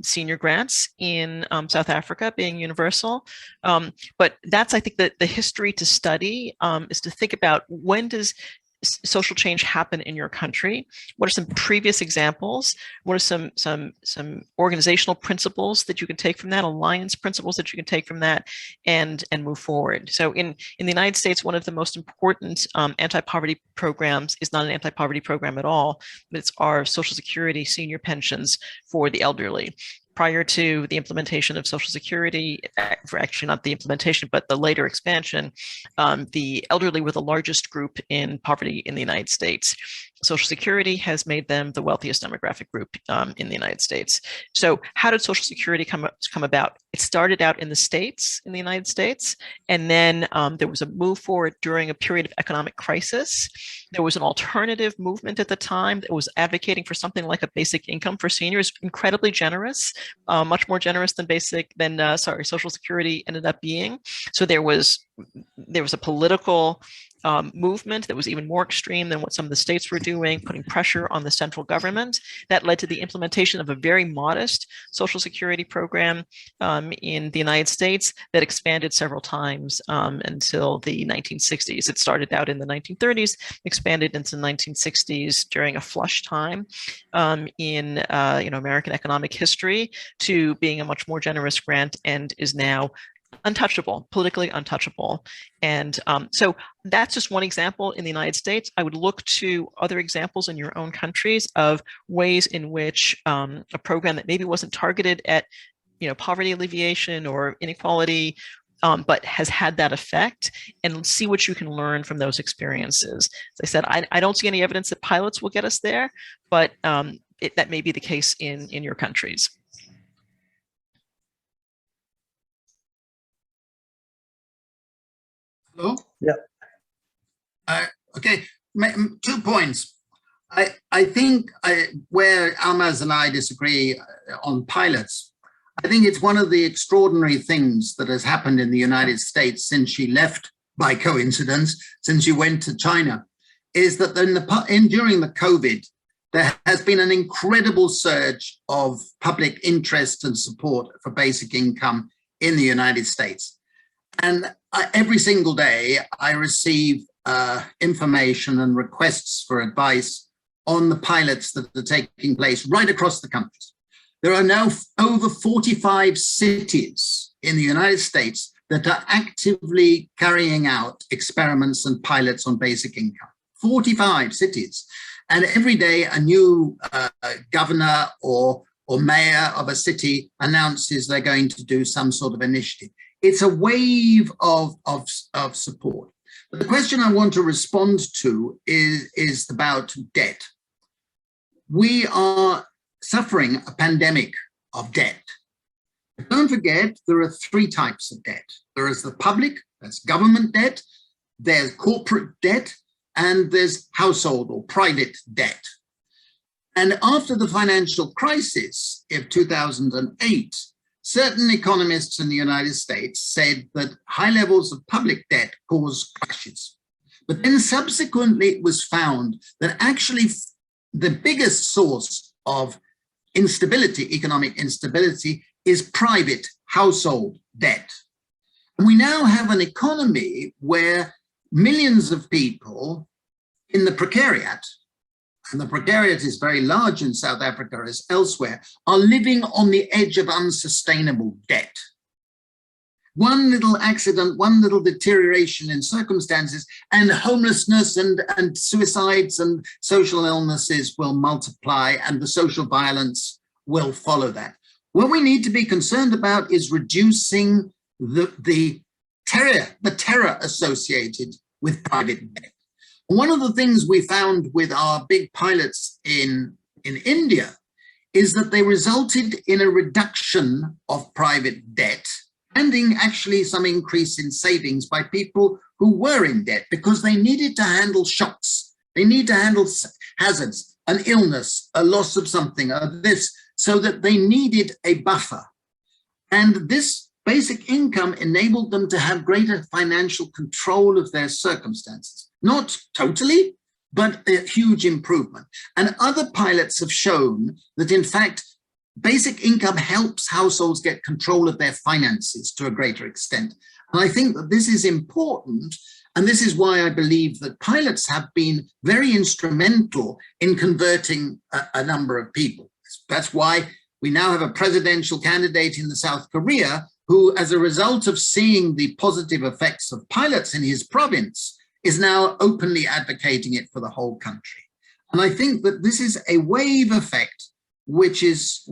senior grants in South Africa being universal. But that's, I think, that the history to study is to think about, when does social change happen in your country? What are some previous examples? What are some organizational principles that you can take from that, alliance principles that you can take from that, and move forward? So in the United States, one of the most important anti-poverty programs is not an anti-poverty program at all, but it's our Social Security senior pensions for the elderly. Prior to the implementation of Social Security, for actually not the implementation, but the later expansion, the elderly were the largest group in poverty in the United States. Social Security has made them the wealthiest demographic group in the United States. So how did Social Security come about? It started out in the States, in the United States, and then there was a move forward during a period of economic crisis. There was an alternative movement at the time that was advocating for something like a basic income for seniors, incredibly generous, much more generous than Social Security ended up being. So there was a political movement that was even more extreme than what some of the states were doing, putting pressure on the central government. That led to the implementation of a very modest Social Security program in the United States that expanded several times until the 1960s. It started out in the 1930s, expanded into the 1960s during a flush time in American economic history, to being a much more generous grant, and is now untouchable, politically untouchable. And so that's just one example in the United States. I would look to other examples in your own countries of ways in which a program that maybe wasn't targeted at, you know, poverty alleviation or inequality, but has had that effect, and see what you can learn from those experiences. As I said, I don't see any evidence that pilots will get us there, but that may be the case in your countries. Hello? Yeah. Okay, 2 points. I think where Almaz and I disagree on pilots, I think it's one of the extraordinary things that has happened in the United States since she left, by coincidence, since she went to China, is that during the COVID, there has been an incredible surge of public interest and support for basic income in the United States. And every single day, I receive information and requests for advice on the pilots that are taking place right across the countries. There are now over 45 cities in the United States that are actively carrying out experiments and pilots on basic income. 45 cities. And every day, a new governor or mayor of a city announces they're going to do some sort of initiative. It's a wave of support. But the question I want to respond to is about debt. We are suffering a pandemic of debt. But don't forget, there are 3 types of debt. There is the public, that's government debt, there's corporate debt, and there's household or private debt. And after the financial crisis of 2008, certain economists in the United States said that high levels of public debt cause crashes. But then subsequently it was found that actually the biggest source of instability, economic instability, is private household debt. And we now have an economy where millions of people in the precariat, and the precariat is very large in South Africa as elsewhere, are living on the edge of unsustainable debt. One little accident, one little deterioration in circumstances, and homelessness and suicides and social illnesses will multiply, and the social violence will follow that. What we need to be concerned about is reducing the terror associated with private debt. One of the things we found with our big pilots in India is that they resulted in a reduction of private debt and in actually some increase in savings by people who were in debt because they needed to handle shocks. They need to handle hazards, an illness, a loss of something, this, so that they needed a buffer. And this basic income enabled them to have greater financial control of their circumstances. Not totally, but a huge improvement. And other pilots have shown that, in fact, basic income helps households get control of their finances to a greater extent. And I think that this is important. And this is why I believe that pilots have been very instrumental in converting a number of people. That's why we now have a presidential candidate in South Korea who, as a result of seeing the positive effects of pilots in his province, is now openly advocating it for the whole country. And I think that this is a wave effect, which is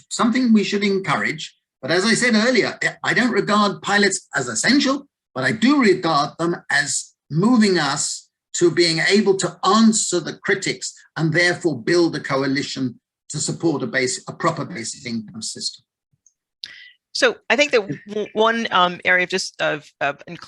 something we should encourage. But as I said earlier, I don't regard pilots as essential, but I do regard them as moving us to being able to answer the critics and therefore build a coalition to support a proper basic income system. So I think that one area of just of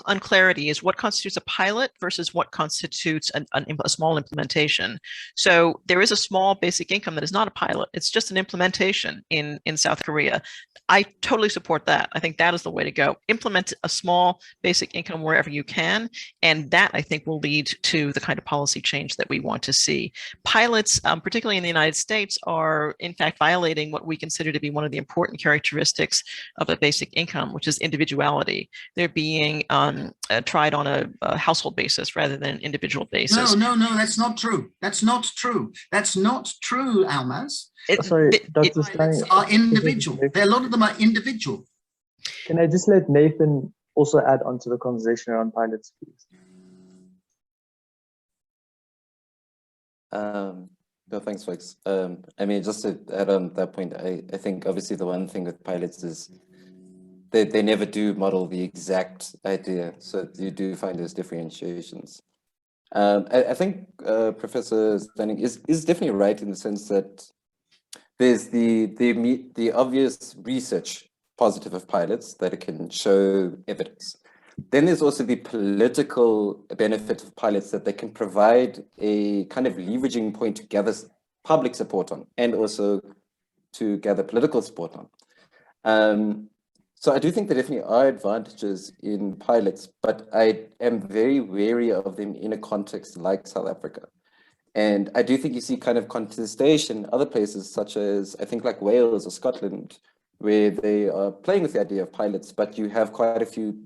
unclarity is what constitutes a pilot versus what constitutes a small implementation. So there is a small basic income that is not a pilot. It's just an implementation in South Korea. I totally support that. I think that is the way to go. Implement a small basic income wherever you can. And that, I think, will lead to the kind of policy change that we want to see. Pilots, particularly in the United States, are in fact violating what we consider to be one of the important characteristics of a basic income, which is individuality. They're being tried on a household basis rather than an individual basis. No, that's not true. That's not true. That's not true, Almaz. Sorry, Dr. Stein, are individual. A lot of them are individual. Can I just let Nathan also add on to the conversation around pilots, please? No, thanks, folks. I mean, just to add on that point, I think obviously the one thing with pilots is they never do model the exact idea. So you do find those differentiations. I think Professor Stanning is definitely right in the sense that there's the obvious research positive of pilots that it can show evidence. Then there's also the political benefit of pilots that they can provide a kind of leveraging point to gather public support on and also to gather political support on. So I do think there definitely are advantages in pilots, but I am very wary of them in a context like South Africa. And I do think you see kind of contestation in other places, such as I think like Wales or Scotland, where they are playing with the idea of pilots, but you have quite a few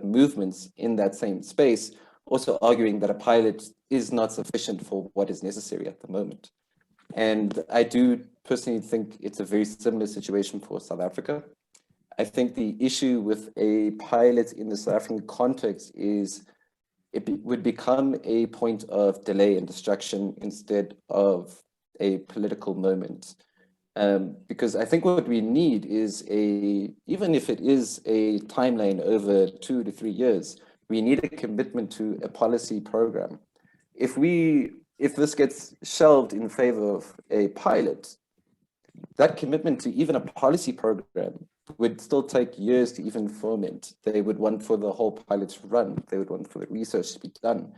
movements in that same space, also arguing that a pilot is not sufficient for what is necessary at the moment. And I do personally think it's a very similar situation for South Africa. I think the issue with a pilot in the South African context is it would become a point of delay and distraction instead of a political moment. Because I think what we need is even if it is a timeline over 2 to 3 years, we need a commitment to a policy program. If this gets shelved in favor of a pilot, that commitment to even a policy program would still take years to even foment. They would want for the whole pilot to run. They would want for the research to be done.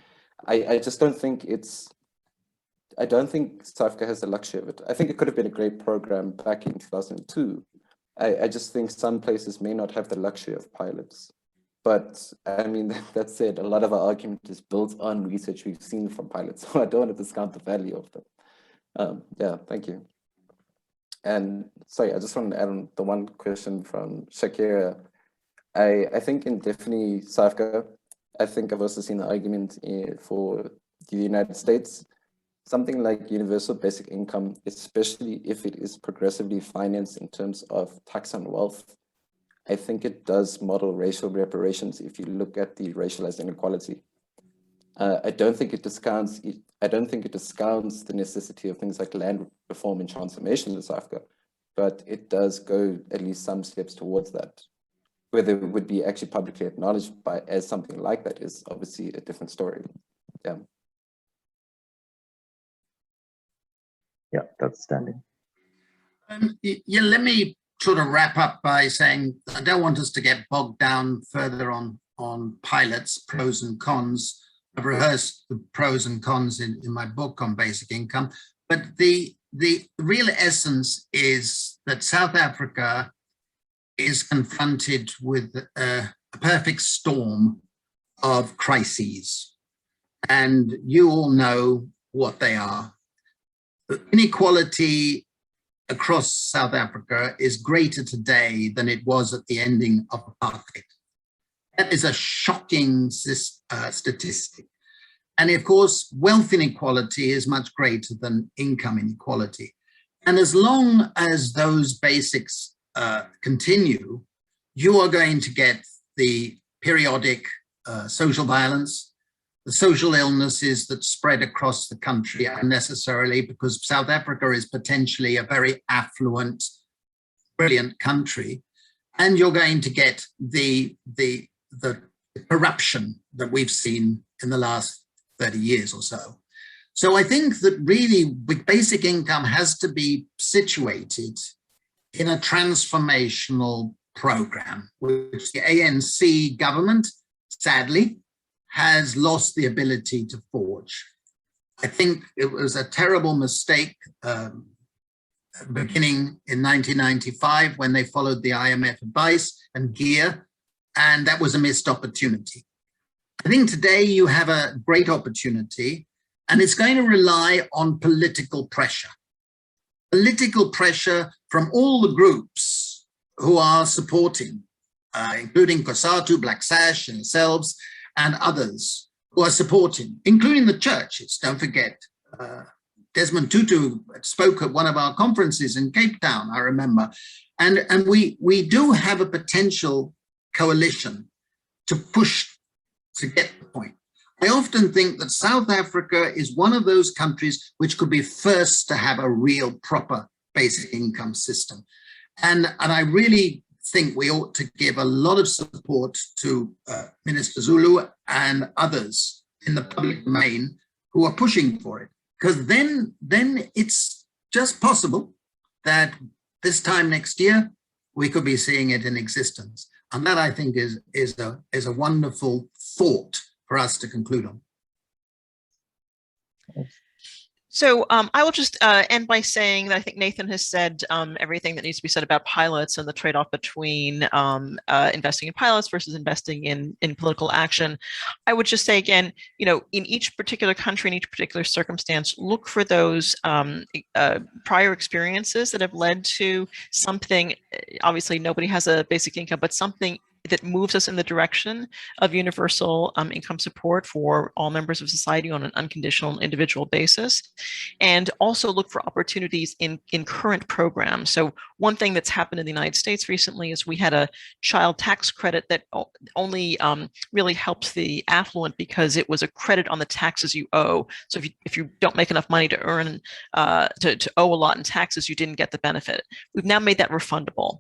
I just don't think I don't think South Africa has the luxury of it. I think it could have been a great program back in 2002. I just think some places may not have the luxury of pilots. But I mean, that said, a lot of our argument is built on research we've seen from pilots. So I don't want to discount the value of them. Yeah, thank you. And sorry, I just want to add on the one question from Shakira. I think in definitely South Africa, I think I've also seen the argument for the United States. Something like universal basic income, especially if it is progressively financed in terms of tax on wealth, I think it does model racial reparations if you look at the racialized inequality. I don't think it discounts the necessity of things like land reform and transformation in South Africa, but it does go at least some steps towards that. Whether it would be actually publicly acknowledged as something like that is obviously a different story. Yeah. Yeah, that's standing. Yeah, let me sort of wrap up by saying I don't want us to get bogged down further on pilots, pros and cons. I've rehearsed the pros and cons in my book on basic income, but the real essence is that South Africa is confronted with a perfect storm of crises, and you all know what they are. The inequality across South Africa is greater today than it was at the ending of apartheid. That is a shocking statistic. And of course, wealth inequality is much greater than income inequality. And as long as those basics continue, you are going to get the periodic social violence, the social illnesses that spread across the country unnecessarily, because South Africa is potentially a very affluent, brilliant country. And you're going to get the corruption that we've seen in the last 30 years or so. So I think that really basic income has to be situated in a transformational program, which the ANC government, sadly, has lost the ability to forge. I think it was a terrible mistake beginning in 1995 when they followed the IMF advice and gear, and that was a missed opportunity. I think today you have a great opportunity, and it's going to rely on political pressure. Political pressure from all the groups who are supporting, including COSATU, Black Sash, and yourselves, and others who are supporting, including the churches. Don't forget, Desmond Tutu spoke at one of our conferences in Cape Town, I remember. And we do have a potential coalition to push to get the point. I often think that South Africa is one of those countries which could be first to have a real proper basic income system. And I really think we ought to give a lot of support to Minister Zulu and others in the public domain who are pushing for it. Because then it's just possible that this time next year, we could be seeing it in existence. And that, I think, is a wonderful thought for us to conclude on. So I will just end by saying that I think Nathan has said everything that needs to be said about pilots and the trade-off between investing in pilots versus investing in political action. I would just say again, you know, in each particular country, in each particular circumstance, look for those prior experiences that have led to something. Obviously, nobody has a basic income, but something that moves us in the direction of universal income support for all members of society on an unconditional individual basis. And also look for opportunities in current programs. So one thing that's happened in the United States recently is we had a child tax credit that only really helped the affluent because it was a credit on the taxes you owe. So if you don't make enough money to earn, to owe a lot in taxes, you didn't get the benefit. We've now made that refundable.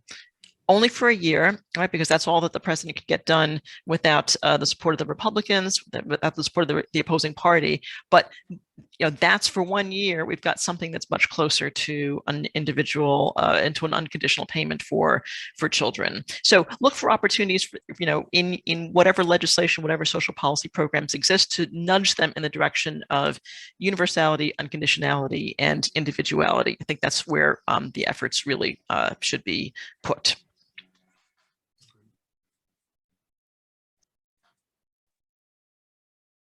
Only for a year, right? Because that's all that the president could get done without the support of the Republicans, without the support of the opposing party. But you know, that's for 1 year. We've got something that's much closer to an individual, into an unconditional payment for children. So look for opportunities, for, you know, in whatever legislation, whatever social policy programs exist, to nudge them in the direction of universality, unconditionality, and individuality. I think that's where the efforts really should be put.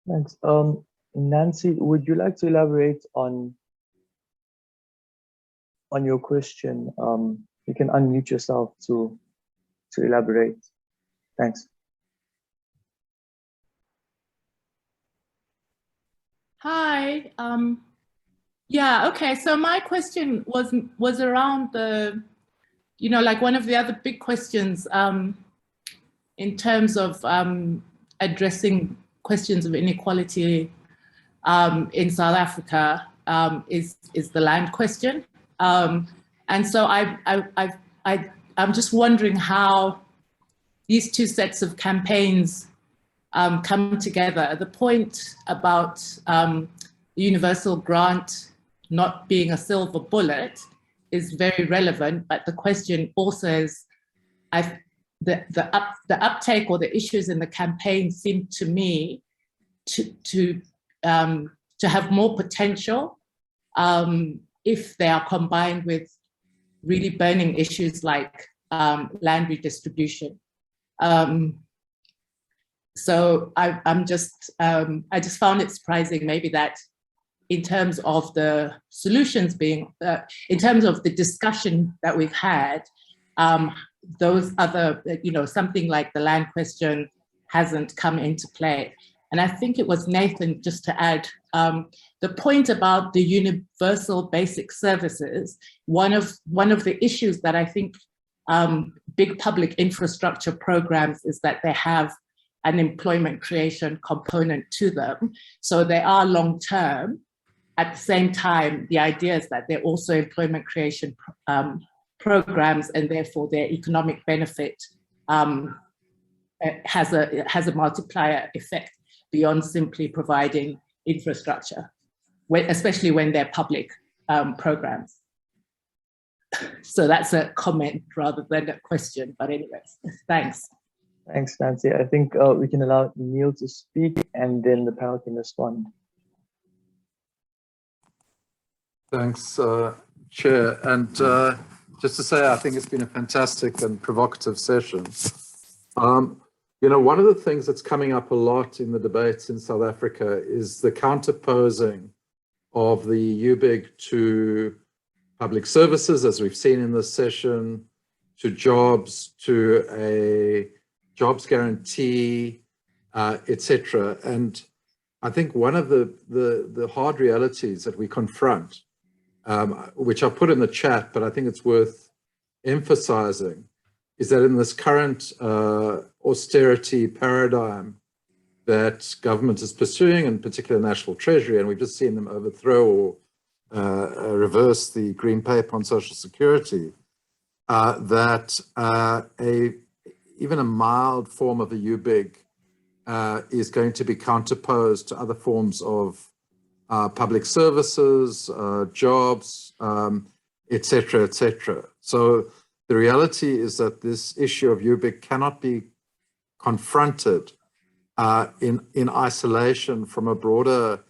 Thanks. Nancy, would you like to elaborate on your question? You can unmute yourself to elaborate. Thanks. Hi. Yeah. Okay. So my question was around the, you know, like one of the other big questions in terms of addressing questions of inequality in South Africa is the land question, and so I'm just wondering how these two sets of campaigns come together. The point about the universal grant not being a silver bullet is very relevant, but the question also is, the uptake or the issues in the campaign seem to me to have more potential if they are combined with really burning issues like land redistribution. So I just found it surprising maybe that in terms of the solutions being, in terms of the discussion that we've had, those other, something like the land question hasn't come into play. And I think it was Nathan, just to add, the point about the universal basic services, one of the issues that I think big public infrastructure programs is that they have an employment creation component to them. So they are long-term. At the same time, the idea is that they're also employment creation programs, and therefore their economic benefit has a multiplier effect beyond simply providing infrastructure, especially when they're public programs. So that's a comment rather than a question, but anyways, thanks. Thanks, Nancy. I think we can allow Neil to speak and then the panel can respond. Thanks, Chair. And just to say, I think it's been a fantastic and provocative session. One of the things that's coming up a lot in the debates in South Africa is the counterposing of the UBIG to public services, as we've seen in this session, to jobs, to a jobs guarantee, etc. And I think one of the hard realities that we confront, which I'll put in the chat, but I think it's worth emphasizing, is that in this current austerity paradigm that government is pursuing, in particular National Treasury, and we've just seen them overthrow or reverse the Green Paper on Social Security, that even a mild form of a UBIG is going to be counterposed to other forms of public services, jobs, etc., etc. So the reality is that this issue of UBIG cannot be confronted in isolation from a broader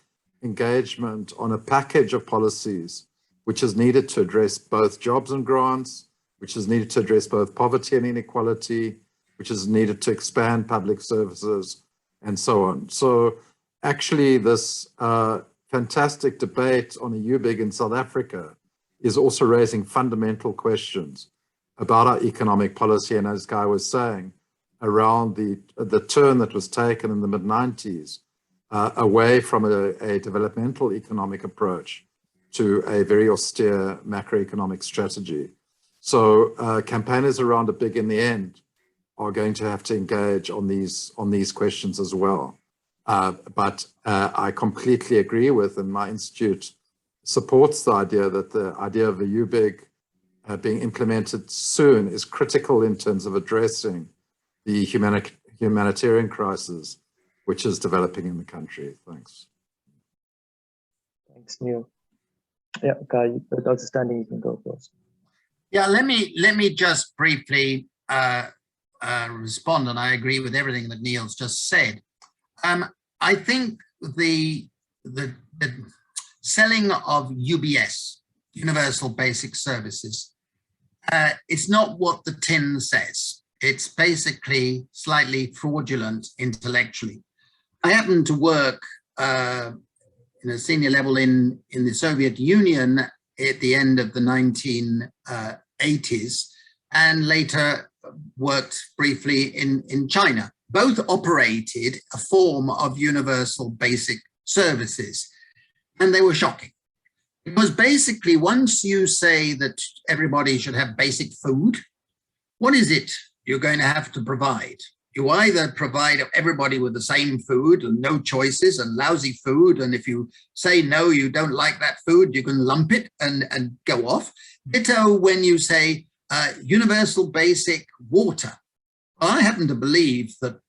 engagement on a package of policies which is needed to address both jobs and grants, which is needed to address both poverty and inequality, which is needed to expand public services, and so on. So actually this fantastic debate on a UBIG in South Africa is also raising fundamental questions about our economic policy, and as Guy was saying, around the turn that was taken in the mid-90s away from a developmental economic approach to a very austere macroeconomic strategy. So campaigners around a big in the end are going to have to engage on these questions as well. But I completely agree with, and my institute supports the idea that the idea of a UBIG being implemented soon is critical in terms of addressing the humanitarian crisis which is developing in the country. Thanks. Thanks, Neil. Yeah, Guy, Dr. Standing, you can go first. Yeah, let me just briefly respond, and I agree with everything that Neil's just said. I think the selling of UBS, Universal Basic Services, it's not what the tin says. It's basically slightly fraudulent intellectually. I happen to work in a senior level in the Soviet Union at the end of the 1980s, and later worked briefly in China. Both operated a form of universal basic services, and they were shocking. Because basically, once you say that everybody should have basic food, what is it you're going to have to provide? You either provide everybody with the same food and no choices and lousy food, and if you say no, you don't like that food, you can lump it and go off. Ditto when you say universal basic water. I happen to believe that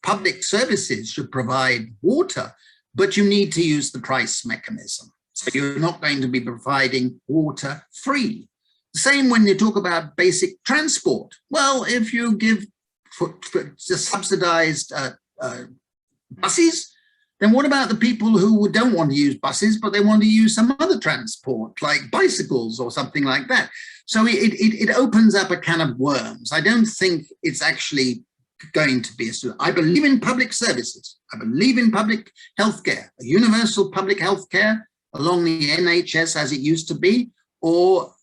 public services should provide water, but you need to use the price mechanism. So you're not going to be providing water free. Same when you talk about basic transport. Well, if you give for subsidized buses, then what about the people who don't want to use buses, but they want to use some other transport, like bicycles or something like that? So it opens up a can of worms. I don't think it's actually going to be a solution. I believe in public services. I believe in public healthcare, a universal public healthcare along the NHS as it used to be, or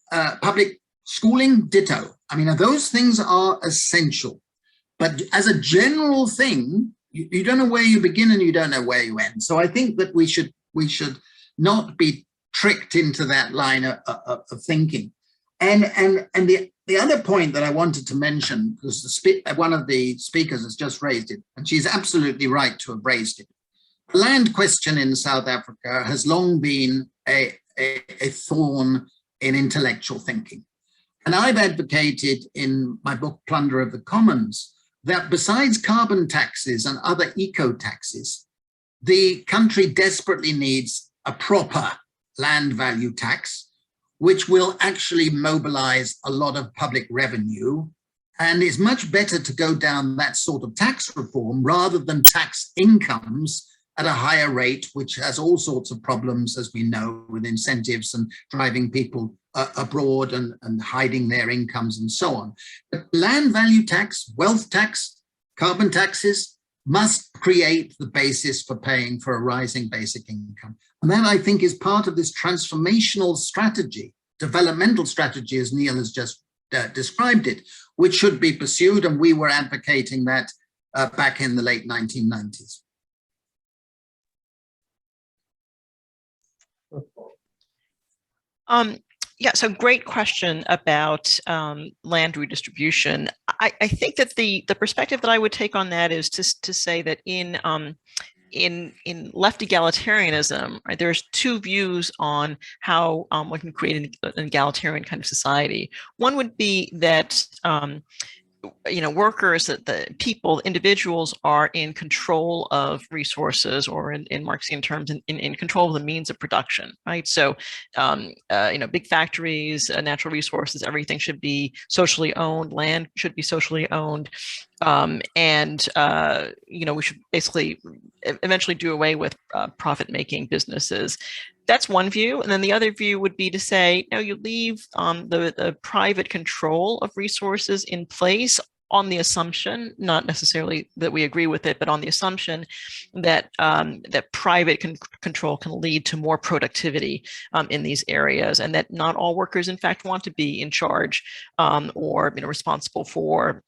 public schooling, ditto. I mean, those things are essential. But as a general thing, you don't know where you begin and you don't know where you end. So I think that we should not be tricked into that line of thinking. And the other point that I wanted to mention, because one of the speakers has just raised it, and she's absolutely right to have raised it. The land question in South Africa has long been a thorn in intellectual thinking. And I've advocated in my book, Plunder of the Commons, that besides carbon taxes and other eco taxes, the country desperately needs a proper land value tax, which will actually mobilize a lot of public revenue. And it's much better to go down that sort of tax reform rather than tax incomes at a higher rate, which has all sorts of problems, as we know, with incentives and driving people abroad and hiding their incomes and so on. But land value tax, wealth tax, carbon taxes must create the basis for paying for a rising basic income. And that, I think, is part of this transformational strategy, developmental strategy, as Neil has just described it, which should be pursued. And we were advocating that back in the late 1990s. Yeah, so great question about land redistribution. I think that the perspective that I would take on that is to say that in left egalitarianism, right, there's two views on how one can create an egalitarian kind of society. One would be that workers, that the people, individuals are in control of resources, or in Marxian terms, in control of the means of production, right? So, big factories, natural resources, everything should be socially owned, land should be socially owned. We should basically eventually do away with profit-making businesses. That's one view. And then the other view would be to say, no, you leave the private control of resources in place on the assumption, not necessarily that we agree with it, but on the assumption that that private control can lead to more productivity in these areas, and that not all workers, in fact, want to be in charge or responsible for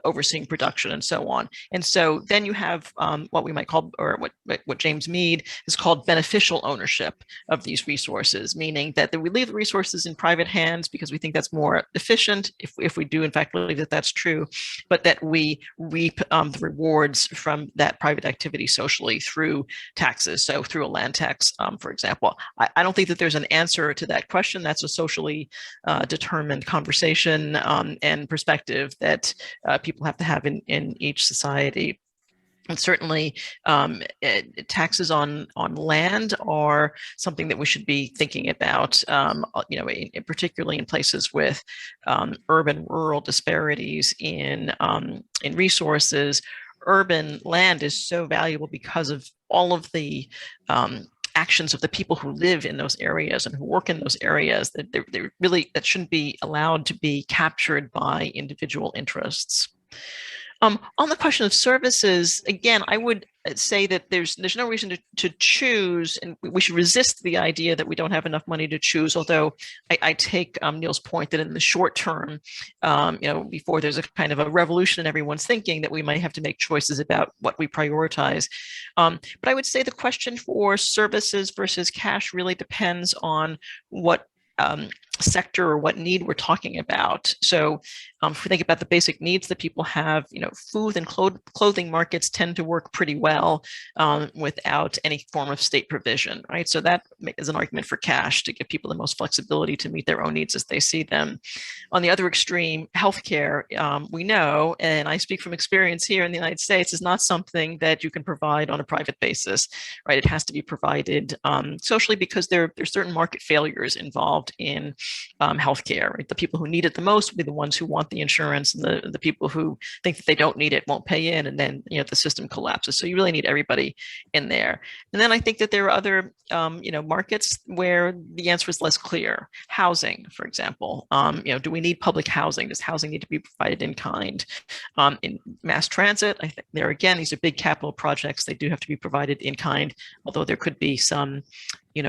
overseeing production and so on. And so then you have what we might call, or what James Mead has called, beneficial ownership of these resources, meaning that we leave the resources in private hands because we think that's more efficient, if we do in fact believe that that's true, but that we reap the rewards from that private activity socially through taxes. So through a land tax, for example. I don't think that there's an answer to that question. That's a socially determined conversation and perspective that people have to have in each society. And certainly taxes on land are something that we should be thinking about, particularly in places with urban-rural disparities in resources. Urban land is so valuable because of all of the actions of the people who live in those areas and who work in those areas, that that shouldn't be allowed to be captured by individual interests. On the question of services, again, I would say that there's no reason to choose, and we should resist the idea that we don't have enough money to choose. Although I take Neil's point that in the short term, before there's a kind of a revolution in everyone's thinking, that we might have to make choices about what we prioritize. But I would say the question for services versus cash really depends on what sector or what need we're talking about. So if we think about the basic needs that people have, food and clothing markets tend to work pretty well without any form of state provision, right? So that is an argument for cash, to give people the most flexibility to meet their own needs as they see them. On the other extreme, healthcare, we know, and I speak from experience here in the United States, is not something that you can provide on a private basis, right? It has to be provided socially, because there are certain market failures involved in healthcare, right? The people who need it the most will be the ones who want the insurance, and the people who think that they don't need it won't pay in, and then the system collapses. So you really need everybody in there. And then I think that there are other markets where the answer is less clear. Housing, for example, do we need public housing? Does housing need to be provided in kind? In mass transit, I think there again, these are big capital projects. They do have to be provided in kind, although there could be some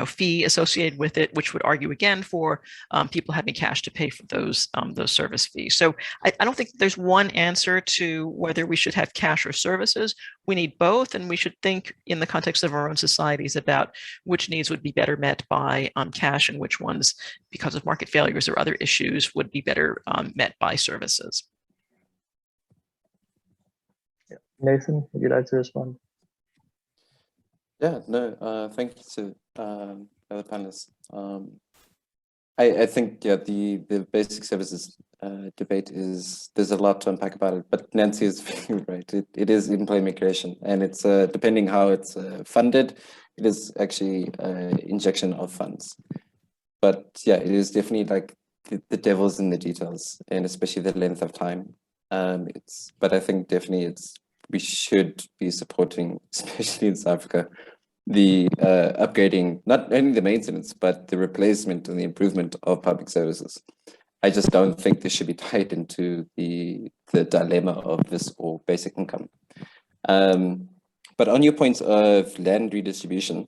fee associated with it, which would argue again for people having cash to pay for those service fees. So I don't think there's one answer to whether we should have cash or services. We need both, and we should think in the context of our own societies about which needs would be better met by cash and which ones, because of market failures or other issues, would be better met by services. Nathan, would you like to respond? Yeah, no, thank you to the other panelists. I think, yeah, the basic services debate there's a lot to unpack about it, but Nancy is right. It is employment creation, and it's depending how it's funded, it is actually injection of funds. But yeah, it is definitely like the devil's in the details, and especially the length of time. But I think definitely we should be supporting, especially in South Africa, the upgrading, not only the maintenance, but the replacement and the improvement of public services. I just don't think this should be tied into the dilemma of this or basic income. But on your point of land redistribution,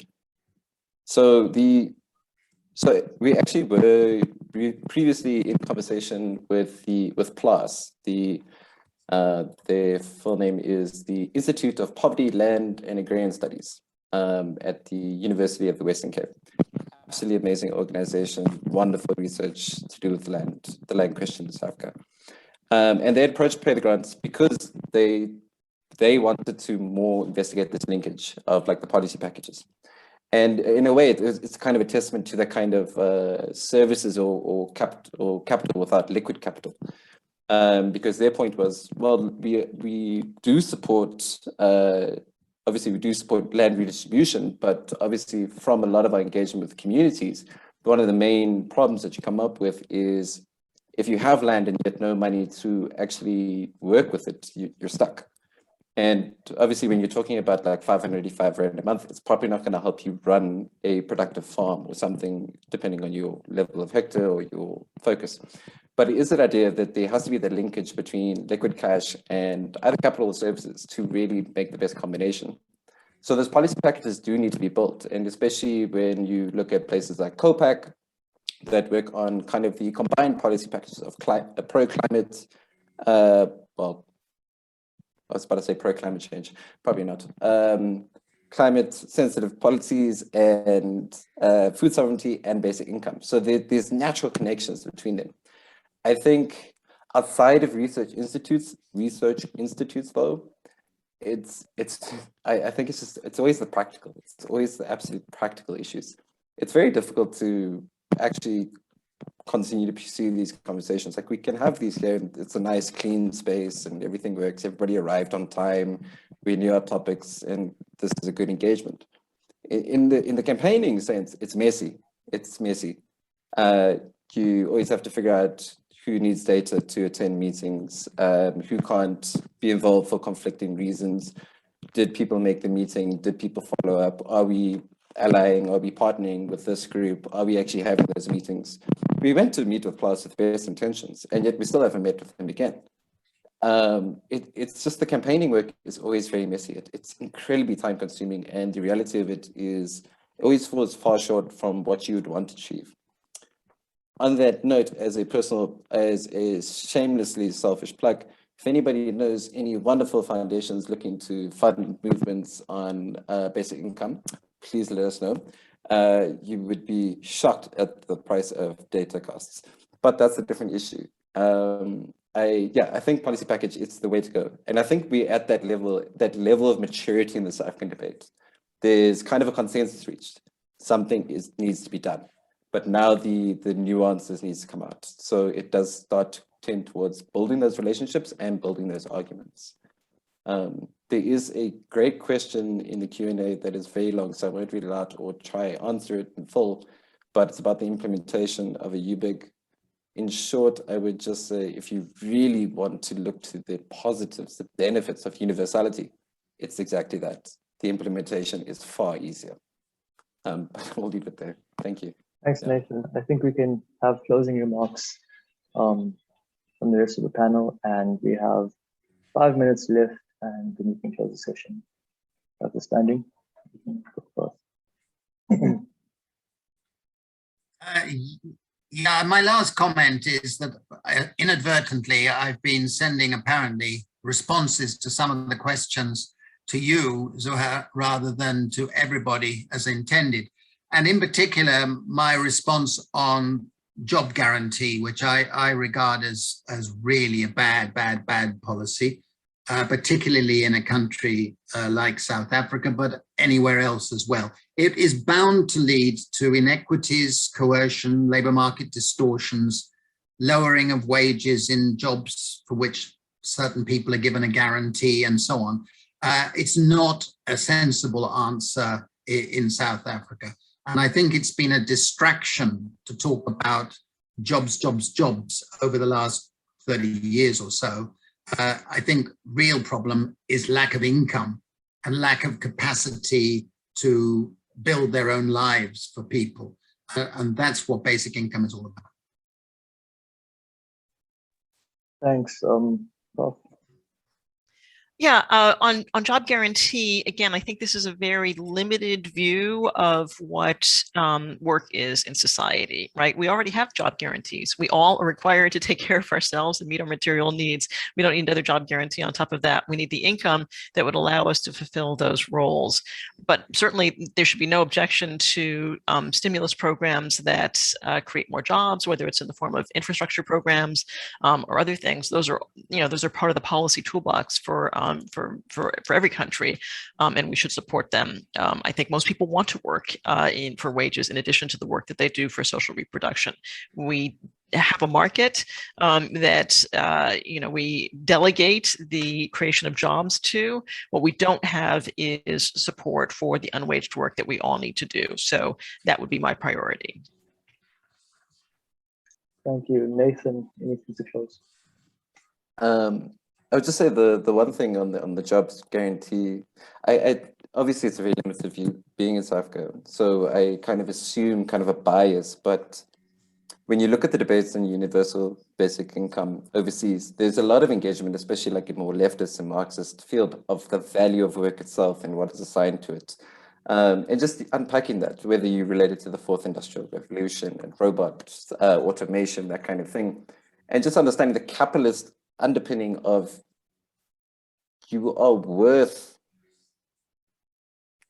so we actually were previously in conversation with PLAS. Their full name is the Institute of Poverty, Land and Agrarian Studies at the University of the Western Cape. Absolutely amazing organization, wonderful research to do with the land question in South Africa. And they approached Pay the Grants because they wanted to more investigate this linkage of like the policy packages. And in a way, it's kind of a testament to the kind of services or capital without liquid capital. Because their point was, well, we do support, obviously we do support land redistribution, but obviously from a lot of our engagement with communities, one of the main problems that you come up with is if you have land and yet no money to actually work with it, you're stuck. And obviously when you're talking about like 585 Rand a month, it's probably not going to help you run a productive farm or something, depending on your level of hectare or your focus. But it is that idea that there has to be the linkage between liquid cash and other capital services to really make the best combination. So those policy packages do need to be built. And especially when you look at places like COPAC that work on kind of the combined policy packages of pro-climate, well, I was about to say pro-climate change, probably not. Climate sensitive policies and food sovereignty and basic income. So there's natural connections between them. I think outside of research institutes though, I think it's always the practical. It's always the absolute practical issues. It's very difficult to actually continue to pursue these conversations. Like we can have these here, and it's a nice clean space and everything works. Everybody arrived on time. We knew our topics, and this is a good engagement. In the campaigning sense, it's messy. It's messy. You always have to figure out who needs data to attend meetings, who can't be involved for conflicting reasons. Did people make the meeting? Did people follow up? Are we allying? Are we partnering with this group? Are we actually having those meetings? We went to meet with PLAS with best intentions, and yet we still haven't met with them again. It's just the campaigning work is always very messy. It's incredibly time consuming, and the reality of it is it always falls far short from what you would want to achieve. On that note, as a shamelessly selfish plug, if anybody knows any wonderful foundations looking to fund movements on basic income, please let us know. You would be shocked at the price of data costs, but that's a different issue. I think policy package is the way to go. And I think we're at that level of maturity in the South African debate. There's kind of a consensus reached. Something needs to be done. But now the nuances needs to come out. So it does start to tend towards building those relationships and building those arguments. There is a great question in the Q&A that is very long, so I won't read it out or try answer it in full. but it's about the implementation of a UBIG. In short, I would just say, if you really want to look to the positives, the benefits of universality, it's exactly that. The implementation is far easier. But we'll leave it there. Thank you. Thanks, Nathan. I think we can have closing remarks from the rest of the panel, and we have 5 minutes left, and then we can close the session. Understanding? Yeah, my last comment is that inadvertently I've been sending apparently responses to some of the questions to you, Zuhair, rather than to everybody as intended. And in particular, my response on job guarantee, which I regard as really a bad policy, particularly in a country like South Africa, but anywhere else as well. It is bound to lead to inequities, coercion, labor market distortions, lowering of wages in jobs for which certain people are given a guarantee, and so on. It's not a sensible answer in South Africa. And I think it's been a distraction to talk about jobs over the last 30 years or so. I think real problem is lack of income and lack of capacity to build their own lives for people. And that's what basic income is all about. Thanks, Bob. Yeah, on job guarantee, again, I think this is a very limited view of what work is in society, right? We already have job guarantees. We all are required to take care of ourselves and meet our material needs. We don't need another job guarantee on top of that. We need the income that would allow us to fulfill those roles. But certainly there should be no objection to stimulus programs that create more jobs, whether it's in the form of infrastructure programs or other things. Those are part of the policy toolbox for every country, and we should support them. I think most people want to work for wages in addition to the work that they do for social reproduction. We have a market that we delegate the creation of jobs to. What we don't have is support for the unwaged work that we all need to do. So that would be my priority. Thank you. Nathan, anything to close? I would just say the one thing on the jobs guarantee, I obviously it's a very limited view being in South Africa, so I kind of assume kind of a bias, but when you look at the debates on universal basic income overseas, there's a lot of engagement, especially like in more leftist and Marxist field, of the value of work itself and what is assigned to it. And just unpacking that, whether you relate it to the fourth industrial revolution and robots, automation, that kind of thing, and just understanding the capitalist underpinning of you are worth,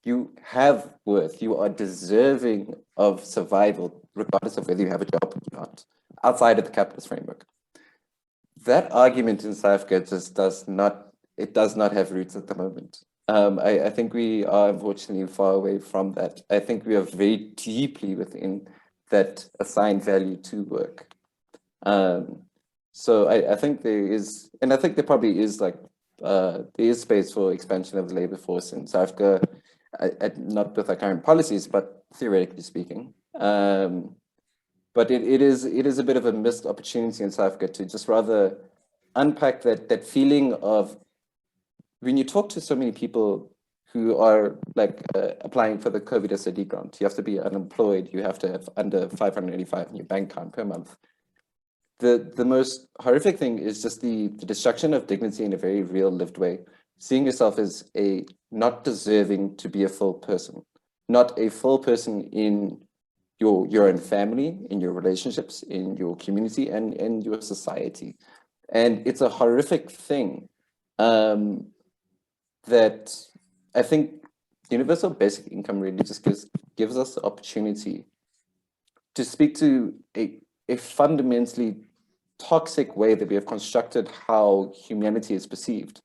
you have worth, you are deserving of survival, regardless of whether you have a job or not, outside of the capitalist framework. That argument in South Africa just does not have roots at the moment. I think we are unfortunately far away from that. I think we are very deeply within that assigned value to work. So I think there is, and I think there probably is there is space for expansion of the labor force in South Africa, not with our current policies, but theoretically speaking. But it is a bit of a missed opportunity in South Africa to just rather unpack that feeling of, when you talk to so many people who are applying for the COVID SOD grant, you have to be unemployed, you have to have under 585 in your bank account per month. The most horrific thing is just the destruction of dignity in a very real lived way. Seeing yourself as a not deserving to be a full person, not a full person in your own family, in your relationships, in your community, and in your society. And it's a horrific thing that I think universal basic income really just gives us the opportunity to speak to a fundamentally toxic way that we have constructed how humanity is perceived,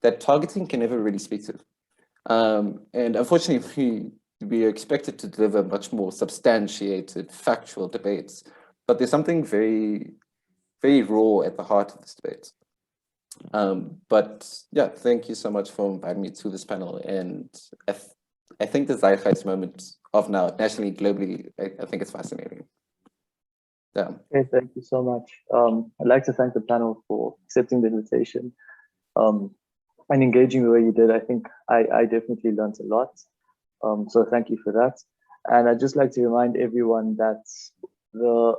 that targeting can never really speak to. And unfortunately, we are expected to deliver much more substantiated, factual debates, but there's something very, very raw at the heart of this debate. But yeah, thank you so much for inviting me to this panel. And I think the zeitgeist moment of now, nationally, globally, I think it's fascinating. Yeah. Okay, thank you so much. I'd like to thank the panel for accepting the invitation and engaging the way you did. I think I definitely learned a lot. So thank you for that. And I'd just like to remind everyone that the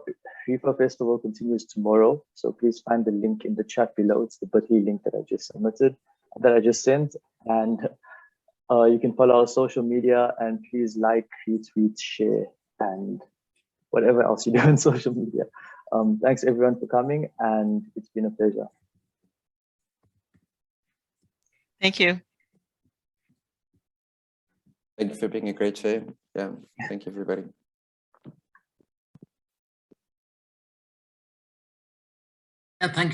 REFA Festival continues tomorrow. So please find the link in the chat below. It's the bit.ly link that I just sent. And you can follow our social media, and please like, retweet, share, and whatever else you do on social media. Thanks everyone for coming, and it's been a pleasure. Thank you. Thank you for being a great show. Yeah, thank you, everybody. Yeah, thank